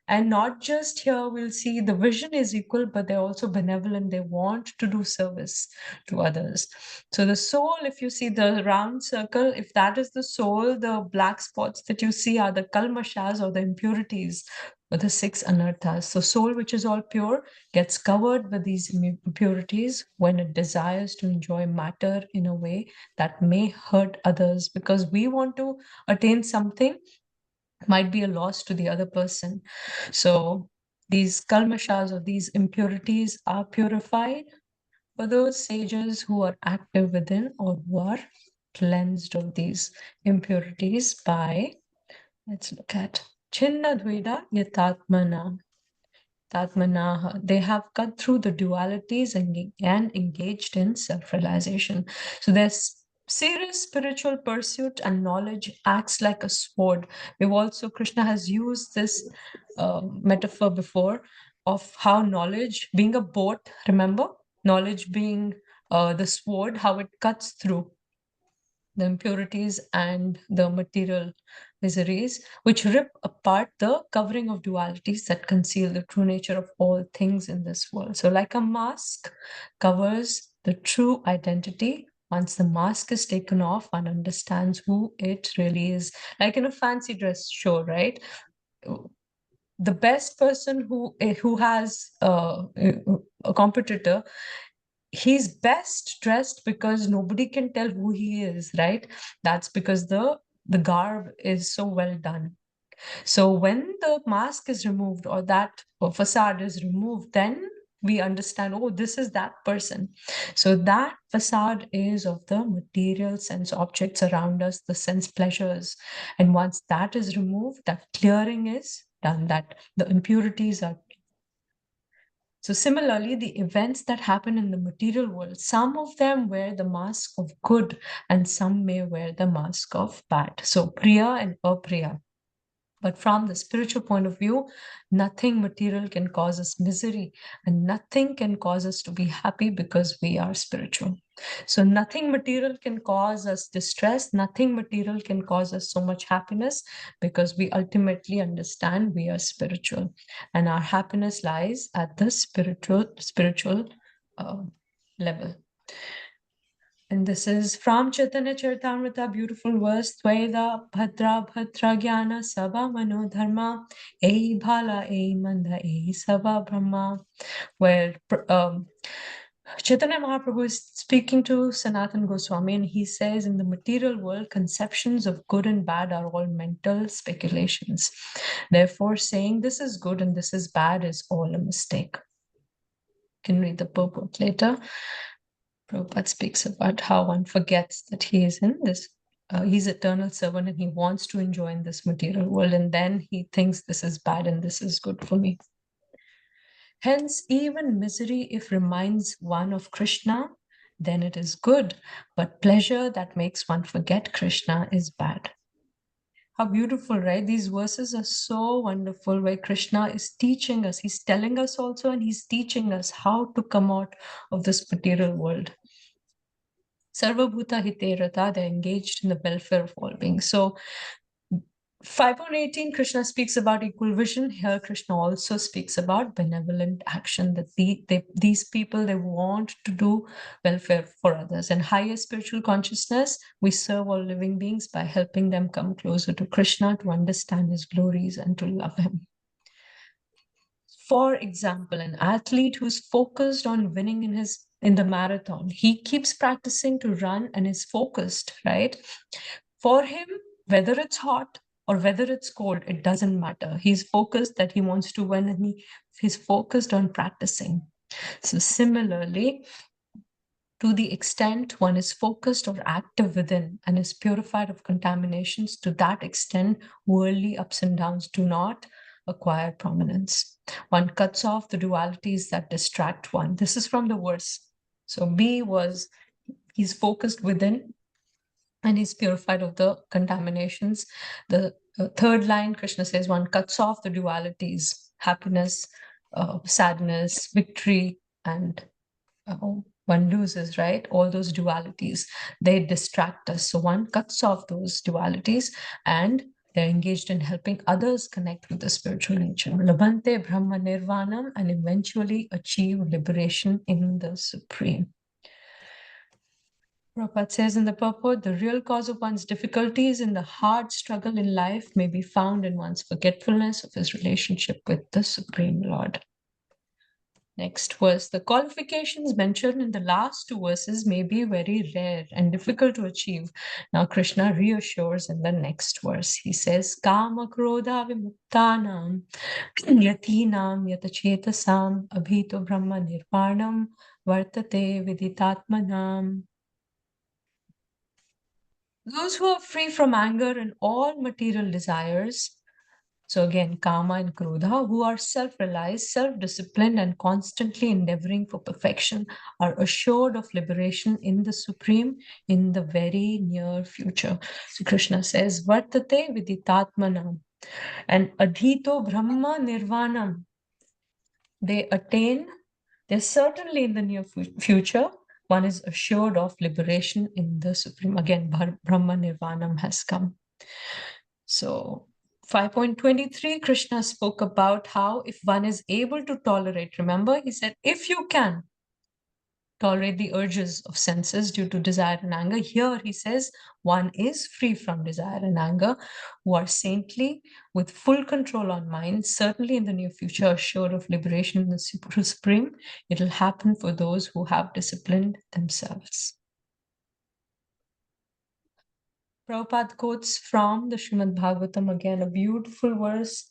And not just here, we'll see the vision is equal, but they're also benevolent. They want to do service to others. So the soul, if you see the round circle, if that is the soul, the black spots that you see are the kalmashas or the impurities or the 6 anarthas. So soul, which is all pure, gets covered with these impurities when it desires to enjoy matter in a way that may hurt others, because we want to attain something might be a loss to the other person. So these kalmashas or these impurities are purified for those sages who are active within or who are cleansed of these impurities by, let's look at Chinna Dveda Yatatmana. Tatmanaha. They have cut through the dualities and engaged in self-realization. So there's serious spiritual pursuit and knowledge acts like a sword. We've also, Krishna has used this metaphor before of how knowledge being a boat, remember? Knowledge being the sword, how it cuts through the impurities and the material miseries, which rip apart the covering of dualities that conceal the true nature of all things in this world. So like a mask covers the true identity. Once the mask is taken off, one understands who it really is. Like in a fancy dress show, right? The best person who has a competitor, he's best dressed because nobody can tell who he is, right? That's because the garb is so well done. So when the mask is removed or that facade is removed, then we understand, oh, this is that person. So that facade is of the material sense objects around us, the sense pleasures. And once that is removed, that clearing is done, that the impurities are. So similarly, the events that happen in the material world, some of them wear the mask of good and some may wear the mask of bad. So Priya and Apriya. But from the spiritual point of view, nothing material can cause us misery, and nothing can cause us to be happy because we are spiritual. So nothing material can cause us distress, nothing material can cause us so much happiness, because we ultimately understand we are spiritual, and our happiness lies at the spiritual level. And this is from Chaitanya Charitamrita, beautiful verse. Tveda bhadra bhadra jnana sabha mano dharma, ei bhala ei manda ei sabha brahma, where Chaitanya Mahaprabhu is speaking to Sanatana Goswami, and he says, in the material world, conceptions of good and bad are all mental speculations. Therefore, saying this is good and this is bad is all a mistake. You can read the purport later. Prabhupada speaks about how one forgets that he is in this, he's eternal servant and he wants to enjoy in this material world, and then he thinks this is bad and this is good for me. Hence, even misery, if reminds one of Krishna, then it is good, but pleasure that makes one forget Krishna is bad. How beautiful, right? These verses are so wonderful, where Krishna is teaching us, he's telling us also, and he's teaching us how to come out of this material world. Sarva Bhuta Hite Rata, they're engaged in the welfare of all beings. So 5.18, Krishna speaks about equal vision. Here, Krishna also speaks about benevolent action, that these people, they want to do welfare for others. And higher spiritual consciousness, we serve all living beings by helping them come closer to Krishna, to understand his glories and to love him. For example, an athlete who's focused on winning in the marathon, he keeps practicing to run and is focused, right? For him, whether it's hot or whether it's cold, it doesn't matter. He's focused that he wants to win, and he's focused on practicing. So similarly, to the extent one is focused or active within and is purified of contaminations, to that extent, worldly ups and downs do not acquire prominence. One cuts off the dualities that distract one. This is from the verse. So B was, he's focused within and he's purified of the contaminations. The third line, Krishna says, one cuts off the dualities, happiness, sadness, victory, and one loses, right? All those dualities, they distract us. So one cuts off those dualities and they're engaged in helping others connect with the spiritual nature. Labhante Brahma Nirvanam, and eventually achieve liberation in the Supreme. Prabhupada says in the purport, the real cause of one's difficulties in the hard struggle in life may be found in one's forgetfulness of his relationship with the Supreme Lord. Next verse, the qualifications mentioned in the last two verses may be very rare and difficult to achieve. Now Krishna reassures in the next verse. He says, Kama Krodha Vimuktanam Yatinam Yatachetasam Abhito Brahma Nirvanam Vartate Viditatmanam. Those who are free from anger and all material desires, so again, Kama and Krodha, who are self-realized, self-disciplined, and constantly endeavoring for perfection, are assured of liberation in the Supreme in the very near future. So Krishna says, Vartate Viditatmanam, and Adhito Brahma Nirvanam. They attain, they're certainly in the near future, one is assured of liberation in the Supreme. Again, Brahma Nirvanam has come. So 5.23, Krishna spoke about how if one is able to tolerate, remember, he said, if you can tolerate the urges of senses due to desire and anger, here he says, one is free from desire and anger, who are saintly, with full control on mind, certainly in the near future, assured of liberation in the Supreme. It will happen for those who have disciplined themselves. Prabhupada quotes from the Srimad Bhagavatam, again, a beautiful verse.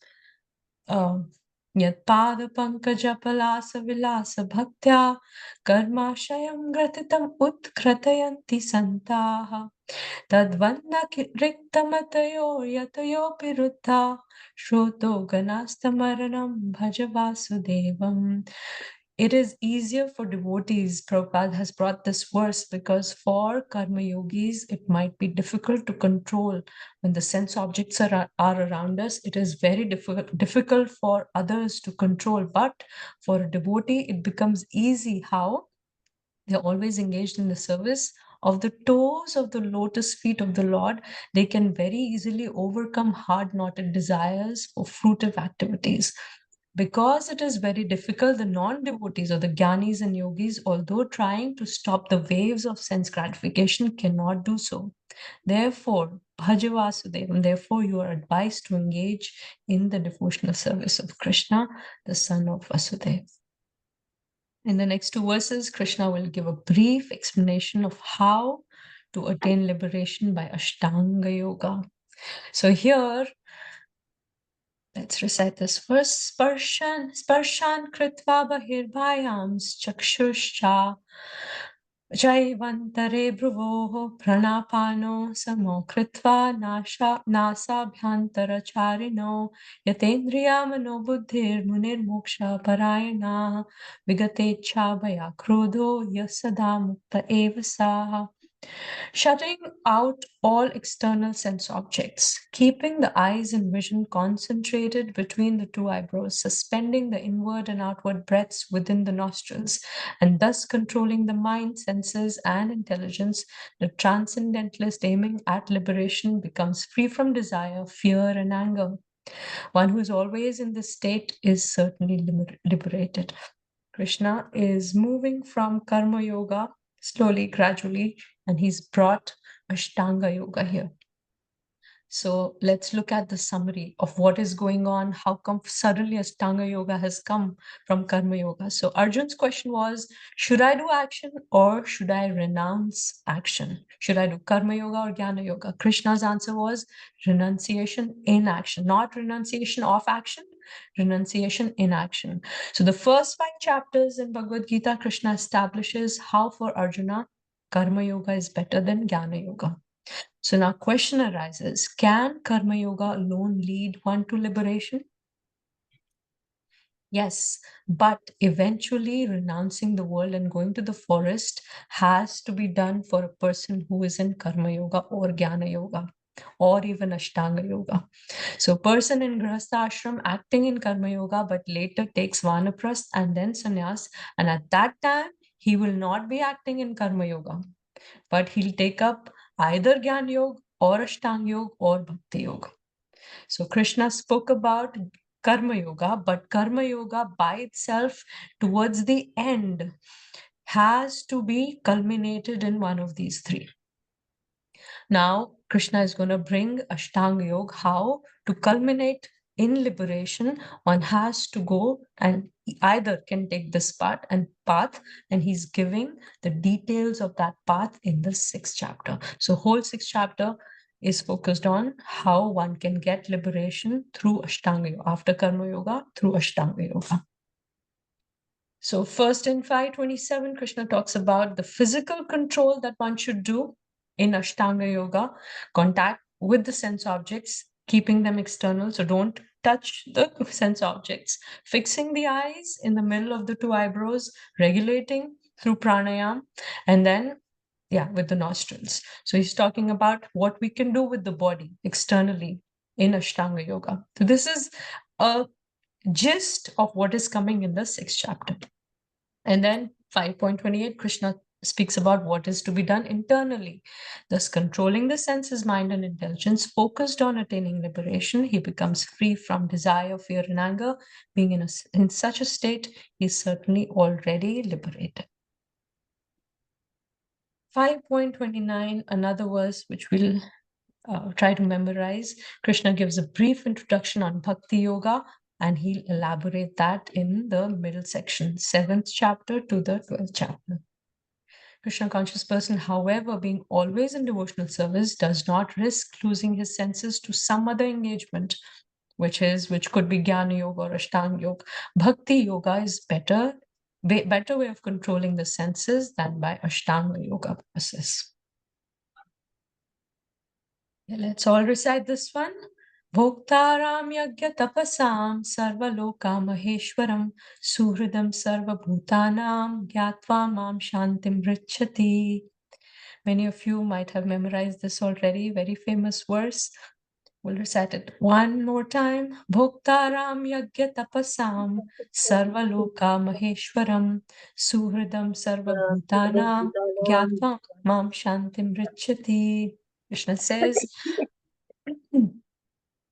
Yat pada pankaja palasa vilasa bhaktya karmashayam gratitam utkratayanti santaha tadvanda riktamatayo yatayo piruddha shroto ganastamaranam bhaja vasudevam. it is easier for devotees. Prabhupada has brought this verse because for karma yogis, it might be difficult to control when the sense objects are around us. It is very difficult for others to control, but for a devotee, it becomes easy. How? They're always engaged in the service of the toes of the lotus feet of the Lord. They can very easily overcome hard-knotted desires for fruitive activities. Because it is very difficult, the non-devotees or the jnanis and yogis, although trying to stop the waves of sense gratification, cannot do so. Therefore, Bhaja Vasudevam, therefore you are advised to engage in the devotional service of Krishna, the son of Vasudeva. In the next two verses, Krishna will give a brief explanation of how to attain liberation by Ashtanga Yoga. So here, let's recite this verse. Sparshan kritva bahirbhayams chakshuscha Jaivantare bhruvoh pranapano samo kritva nasabhyantara charino yatendriya mano buddhir munir moksha parayana vigate chabaya krodho yasada mukta evasa. Shutting out all external sense objects, keeping the eyes and vision concentrated between the two eyebrows, suspending the inward and outward breaths within the nostrils, and thus controlling the mind, senses, and intelligence, the transcendentalist aiming at liberation becomes free from desire, fear, and anger. One who is always in this state is certainly liberated. Krishna is moving from Karma Yoga slowly, gradually, and he's brought Ashtanga Yoga here. So let's look at the summary of what is going on. How come suddenly Ashtanga Yoga has come from Karma Yoga? So Arjun's question was, should I do action or should I renounce action? Should I do Karma Yoga or Jnana Yoga? Krishna's answer was renunciation in action, not renunciation of action, renunciation in action. So the first 5 chapters in Bhagavad Gita, Krishna establishes how for Arjuna, Karma Yoga is better than Jnana Yoga. So now question arises, can Karma Yoga alone lead one to liberation? Yes, but eventually renouncing the world and going to the forest has to be done for a person who is in Karma Yoga or Jnana Yoga or even Ashtanga Yoga. So a person in Grihastha Ashram acting in Karma Yoga but later takes Vanaprasth and then Sannyas, and at that time he will not be acting in Karma Yoga, but he'll take up either Jnana Yoga or Ashtanga Yoga or Bhakti Yoga. So Krishna spoke about Karma Yoga, but Karma Yoga by itself towards the end has to be culminated in one of these 3. Now, Krishna is going to bring Ashtanga Yoga, how to culminate in liberation. One has to go and either can take this path, and he's giving the details of that path in the 6th chapter. So whole 6th chapter is focused on how one can get liberation through Ashtanga Yoga, after Karma Yoga, through Ashtanga Yoga. So first in 527, Krishna talks about the physical control that one should do in Ashtanga Yoga, contact with the sense objects, keeping them external, so don't touch the sense objects, fixing the eyes in the middle of the 2 eyebrows, regulating through pranayam, and then with the nostrils. So he's talking about what we can do with the body externally in Ashtanga Yoga. So this is a gist of what is coming in the 6th chapter. And then 5.28, Krishna speaks about what is to be done internally. Thus, controlling the senses, mind, and intelligence, focused on attaining liberation, he becomes free from desire, fear, and anger. Being in such a state, he is certainly already liberated. 5.29, another verse which we'll try to memorize. Krishna gives a brief introduction on Bhakti Yoga, and he'll elaborate that in the middle section, 7th chapter to the 12th chapter. Krishna conscious person, however, being always in devotional service, does not risk losing his senses to some other engagement, which could be Jnana Yoga or Ashtanga Yoga. Bhakti Yoga is better way of controlling the senses than by Ashtanga Yoga process. Let's all recite this one. Bhoktaram yagya tapasam sarvaloka maheshwaram suhridam sarvabhutanam gyatva mam shantim richati. Many of you might have memorized this already, very famous verse. We'll recite it one more time. Bhoktaram yagya tapasam sarvaloka maheshwaram suhridam sarvabhutanam gyatva mam shantim richati. Krishna says,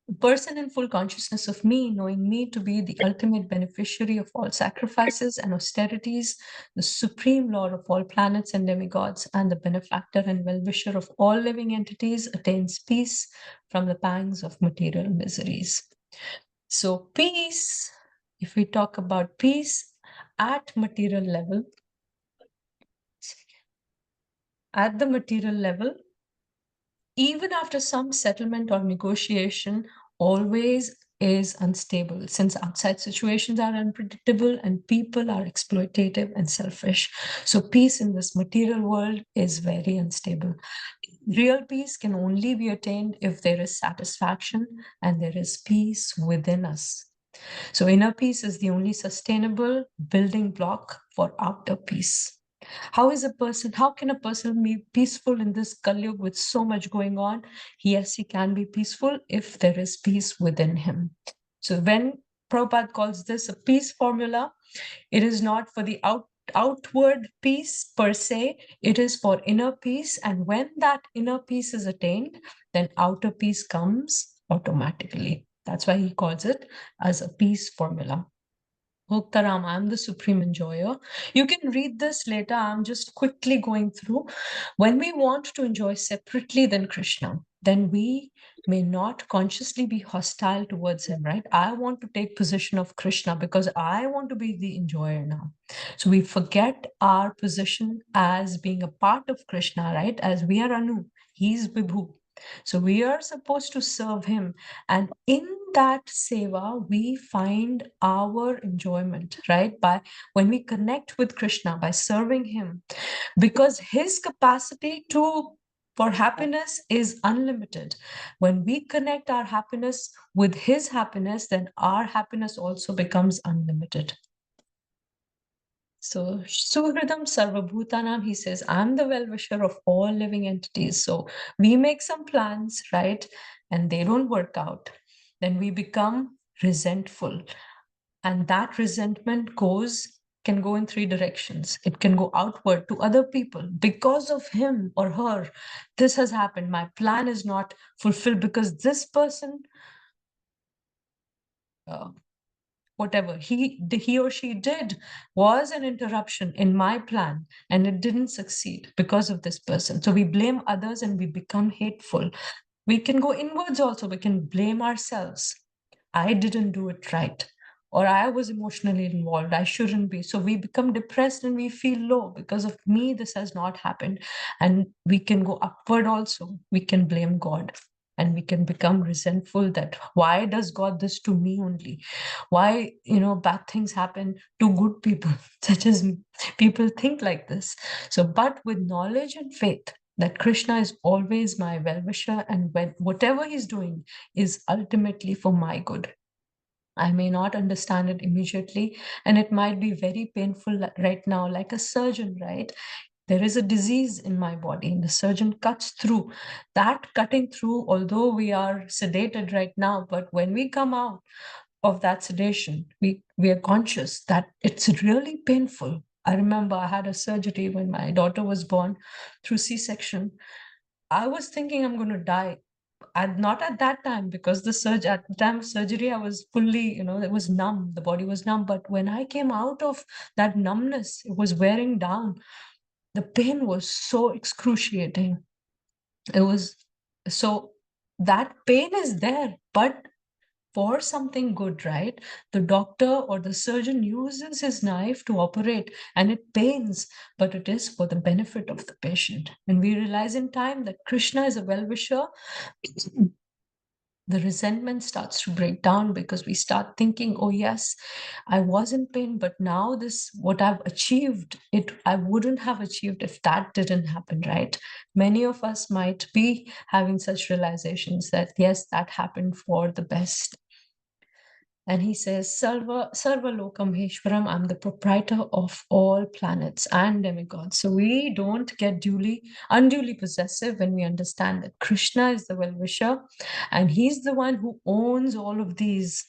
a person in full consciousness of me, knowing me to be the ultimate beneficiary of all sacrifices and austerities, the supreme lord of all planets and demigods, and the benefactor and well-wisher of all living entities, attains peace from the pangs of material miseries. So peace, if we talk about peace at material level, at the material level, even after some settlement or negotiation, always is unstable, since outside situations are unpredictable and people are exploitative and selfish. So peace in this material world is very unstable. Real peace can only be attained if there is satisfaction and there is peace within us. So inner peace is the only sustainable building block for outer peace. How can a person be peaceful in this Kalyug with so much going on? Yes, he can be peaceful if there is peace within him. So when Prabhupada calls this a peace formula, it is not for the outward peace per se, it is for inner peace. And when that inner peace is attained, then outer peace comes automatically. That's why he calls it as a peace formula. Bhoktaram, I'm the supreme enjoyer. You can read this later. I'm just quickly going through. When we want to enjoy separately than Krishna, then we may not consciously be hostile towards him, right? I want to take position of Krishna because I want to be the enjoyer now. So we forget our position as being a part of Krishna, right? As we are Anu, he's Vibhu. So we are supposed to serve him. And in that seva, we find our enjoyment, right? By when we connect with Krishna, by serving him, because his capacity for happiness is unlimited. When we connect our happiness with his happiness, then our happiness also becomes unlimited. So, Suhridam Sarvabhutanam, he says, I'm the well-wisher of all living entities. So we make some plans, right? And they don't work out. Then we become resentful. And that resentment can go in three directions. It can go outward to other people. Because of him or her, this has happened. My plan is not fulfilled because this person, whatever he or she did was an interruption in my plan, and it didn't succeed because of this person. So we blame others and we become hateful. We can go inwards also. We can blame ourselves. I didn't do it right, or I was emotionally involved. I shouldn't be. So we become depressed and we feel low because of me. This has not happened. And we can go upward also. We can blame God. And we can become resentful that why does God this to me only? Why, bad things happen to good people, such as me? People think like this. So, but with knowledge and faith that Krishna is always my well-wisher, and whatever he's doing is ultimately for my good. I may not understand it immediately, and it might be very painful right now, like a surgeon, right? There is a disease in my body, and the surgeon cuts through. That cutting through, although we are sedated right now, but when we come out of that sedation, we are conscious that it's really painful. I remember I had a surgery when my daughter was born through C-section. I was thinking I'm going to die. Not at that time, because at the time of surgery, I was fully, it was numb. The body was numb. But when I came out of that numbness, it was wearing down. The pain was so excruciating. So that pain is there, but for something good, right? The doctor or the surgeon uses his knife to operate, and it pains, but it is for the benefit of the patient. And we realize in time that Krishna is a well-wisher. The resentment starts to break down because we start thinking, oh yes, I was in pain, but now this, what I've achieved, I wouldn't have achieved if that didn't happen, right? Many of us might be having such realizations that yes, that happened for the best. And he says, Sarva Lokam Heshwaram, I'm the proprietor of all planets and demigods. So we don't get unduly possessive when we understand that Krishna is the well-wisher and he's the one who owns all of these,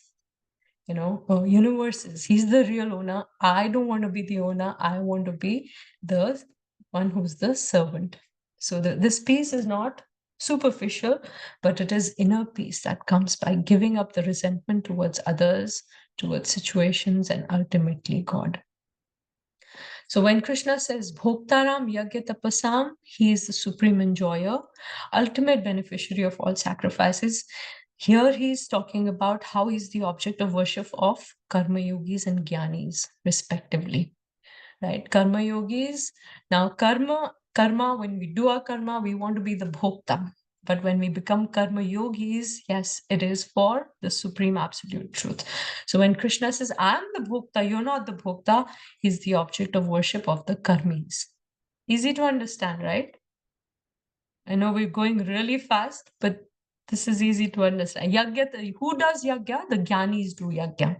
universes. He's the real owner. I don't want to be the owner. I want to be the one who's the servant. So this peace is not superficial, but it is inner peace that comes by giving up the resentment towards others, towards situations, and ultimately God. So when Krishna says Bhoktaram Yagya Tapasam, he is the supreme enjoyer, ultimate beneficiary of all sacrifices. Here he is talking about how he's the object of worship of Karma Yogis and Jnanis, respectively. Right? Karma Yogis. Now, karma, when we do our karma, we want to be the Bhokta. But when we become Karma Yogis, yes, it is for the supreme absolute truth. So when Krishna says, I'm the Bhokta, you're not the Bhokta, he's the object of worship of the Karmis. Easy to understand, right? I know we're going really fast, but this is easy to understand. Yagya, who does Yagya? The Jnanis do Yagya.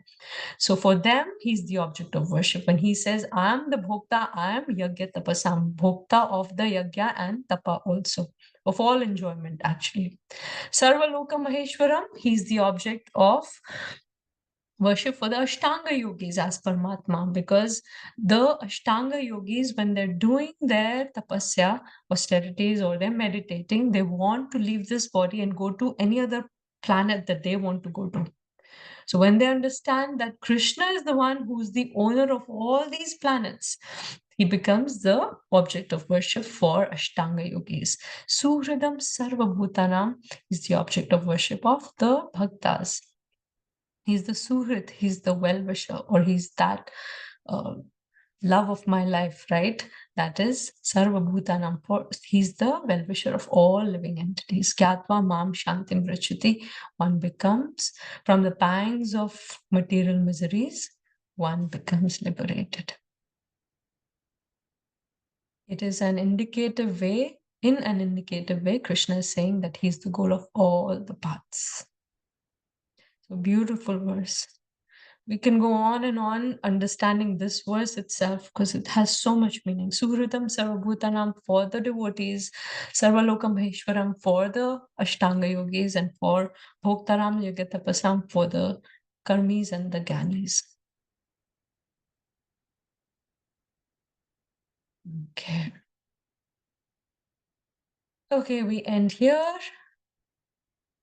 So for them, he's the object of worship. When he says, I am the Bhokta, I am Yagya Tapasam, Bhokta of the Yagya and Tapa also, of all enjoyment actually. Sarva Loka Maheshwaram, he's the object of worship for the Ashtanga Yogis as Paramatma, because the Ashtanga Yogis, when they're doing their tapasya, austerities, or they're meditating, they want to leave this body and go to any other planet that they want to go to. So when they understand that Krishna is the one who's the owner of all these planets, he becomes the object of worship for Ashtanga Yogis. Suhridam Sarva Bhutanam is the object of worship of the Bhaktas. He's the Suhrit, he's the well-wisher, or he's that love of my life, right? That is Sarva Bhutanam. He's the well-wisher of all living entities. Gyatva Mam Shantim Vrachati. One becomes, from the pangs of material miseries, one becomes liberated. It is an indicative way, in an indicative way, Krishna is saying that he's the goal of all the paths. So beautiful verse. We can go on and on understanding this verse itself because it has so much meaning. Suhritam Sarvabhutanam for the devotees, Sarvalokam Maheshwaram for the Ashtanga Yogis, and for Bhoktaram Yagatapasam for the Karmis and the Jnanis. Okay. Okay, we end here.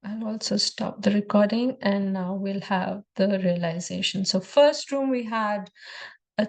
I'll also stop the recording and now we'll have the realization. So first room we had a